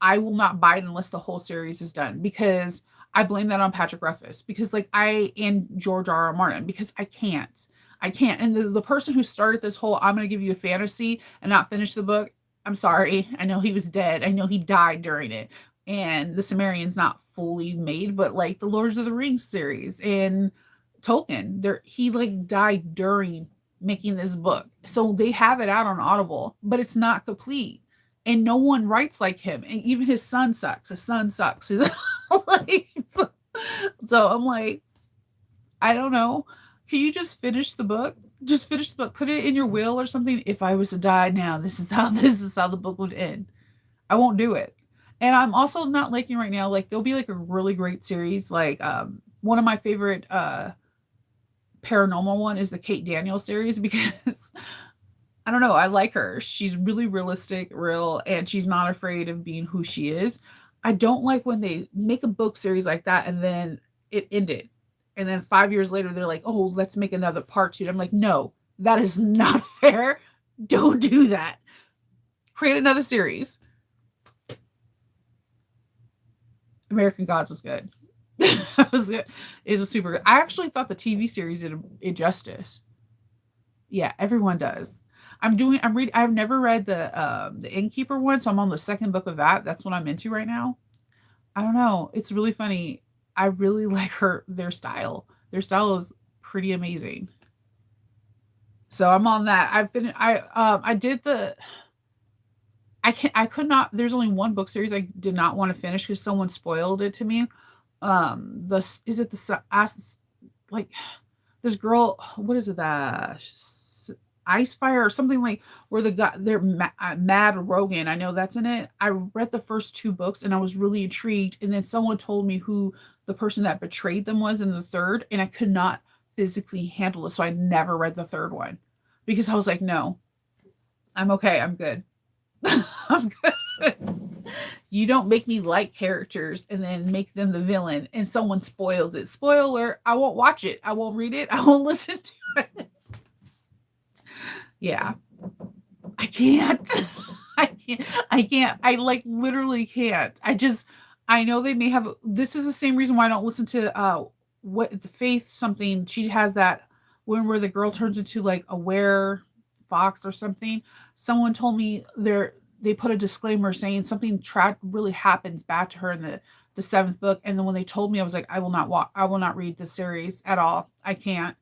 I will not buy it unless the whole series is done because I blame that on Patrick Ruffus because like I and George R. R. Martin because I can't. I can't. And the person who started this whole I'm gonna give you a fantasy and not finish the book, I'm sorry. I know he was dead. I know he died during it. And the Sumerian's not fully made, but like the Lords of the Rings series and Tolkien, there he like died during making this book. So they have it out on Audible, but it's not complete. And no one writes like him. And even his son sucks. His son sucks. Like, so I'm like, I don't know. Can you just finish the book? Just finish the book. Put it in your will or something. If I was to die now, this is how the book would end. I won't do it. And I'm also not liking right now. Like there'll be like a really great series. Like one of my favorite paranormal one is the Kate Daniel series because I don't know, I like her. She's really realistic, real, and she's not afraid of being who she is. I don't like when they make a book series like that and then it ended. And then 5 years later, they're like, oh, let's make another part two. I'm like, no, that is not fair. Don't do that. Create another series. American Gods was good. It was good. It was super good. I actually thought the TV series did it justice. Yeah, everyone does. I'm reading I've never read the Innkeeper one, so I'm on the second book of that. That's what I'm into right now. I don't know. It's really funny. I really like their style. Their style is pretty amazing. So I'm on that. I did the I could not there's only one book series I did not want to finish because someone spoiled it to me. The is it the like this girl, what is it that Ice Fire or something like where the guy they're Mad Rogan. I know that's in it. I read the first two books and I was really intrigued, and then someone told me who the person that betrayed them was in the third, and I could not physically handle it, so I never read the third one because I was like, no, I'm okay, I'm good. I'm good. You don't make me like characters and then make them the villain and someone spoils it. Spoiler, I won't watch it. I won't read it. I won't listen to it. Yeah. I can't. I can't. I like literally can't. I know they may have this is the same reason why I don't listen to what the Faith something. She has that one where the girl turns into like a were fox or something. Someone told me they put a disclaimer saying something really happens bad to her in the seventh book, and then when they told me, I was like, I will not read the series at all. I can't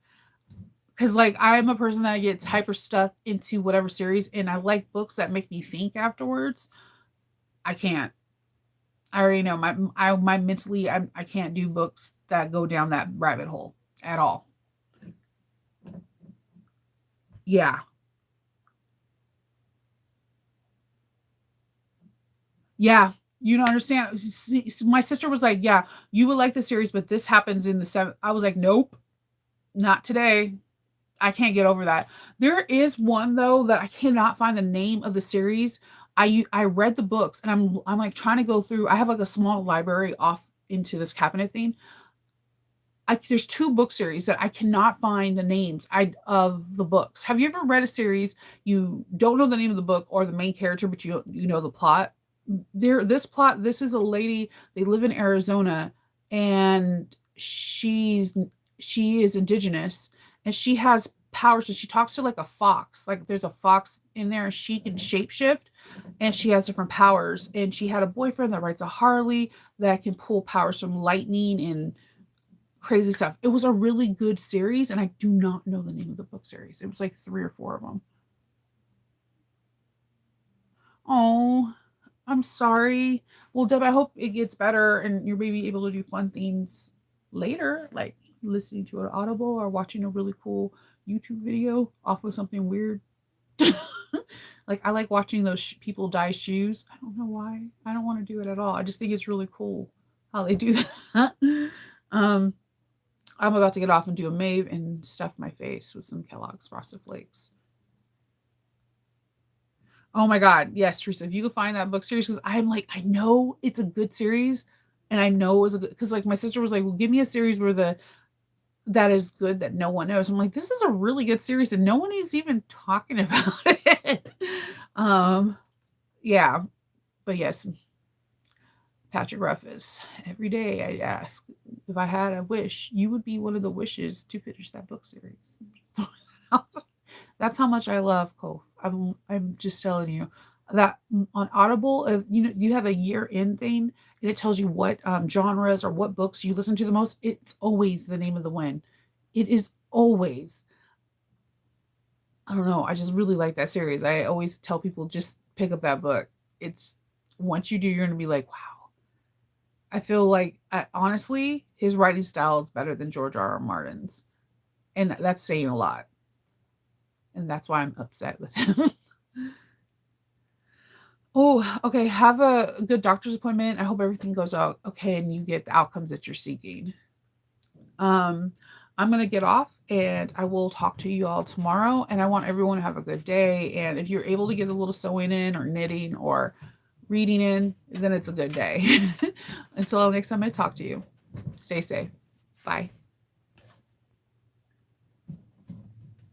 because like I'm a person that gets hyper stuck into whatever series, and I like books that make me think afterwards. I can't. I already know my mentally I can't do books that go down that rabbit hole at all. Yeah. Yeah. You don't understand. My sister was like, "Yeah, you would like the series, but this happens in the seventh." I was like, "Nope, not today." I can't get over that. There is one though that I cannot find the name of the series. I read the books and I'm like trying to go through. I have like a small library off into this cabinet thing. There's two book series that I cannot find the names of the books. Have you ever read a series you don't know the name of the book or the main character, but you know the plot? This is a lady. They live in Arizona, and she is indigenous, and she has powers. So she talks to like a fox. Like there's a fox in there, and she can shapeshift, and she has different powers. And she had a boyfriend that rides a Harley that can pull powers from lightning and crazy stuff. It was a really good series, and I do not know the name of the book series. It was like three or four of them. Oh, I'm sorry. Well, Deb, I hope it gets better and you're maybe able to do fun things later, like listening to an Audible or watching a really cool YouTube video off of something weird. Like I like watching those people dye shoes. I don't know why. I don't want to do it at all. I just think it's really cool how they do that. um, I'm about to get off and do a Maeve and stuff my face with some Kellogg's Frosted Flakes. Oh my god, yes, Teresa, if you could find that book series, because I'm like, I know it's a good series, and I know it was a good because like my sister was like, "Well, give me a series where the that is good that no one knows." I'm like, "This is a really good series, and no one is even talking about it." um, yeah, but yes, Patrick Ruffus. Every day I ask if I had a wish, you would be one of the wishes to finish that book series. That's how much I love Cove. I'm just telling you that on Audible, if you have a year in thing and it tells you what genres or what books you listen to the most, it's always the Name of the Wind. It is always. I don't know. I just really like that series. I always tell people just pick up that book. It's once you do, you're gonna be like, wow. I feel like honestly, his writing style is better than George R. R. Martin's, and that's saying a lot. And that's why I'm upset with him. Oh, okay. Have a good doctor's appointment. I hope everything goes out okay and you get the outcomes that you're seeking. Um, I'm gonna get off and I will talk to you all tomorrow. And I want everyone to have a good day. And if you're able to get a little sewing in or knitting or reading in, then it's a good day. Until next time I talk to you. Stay safe. Bye.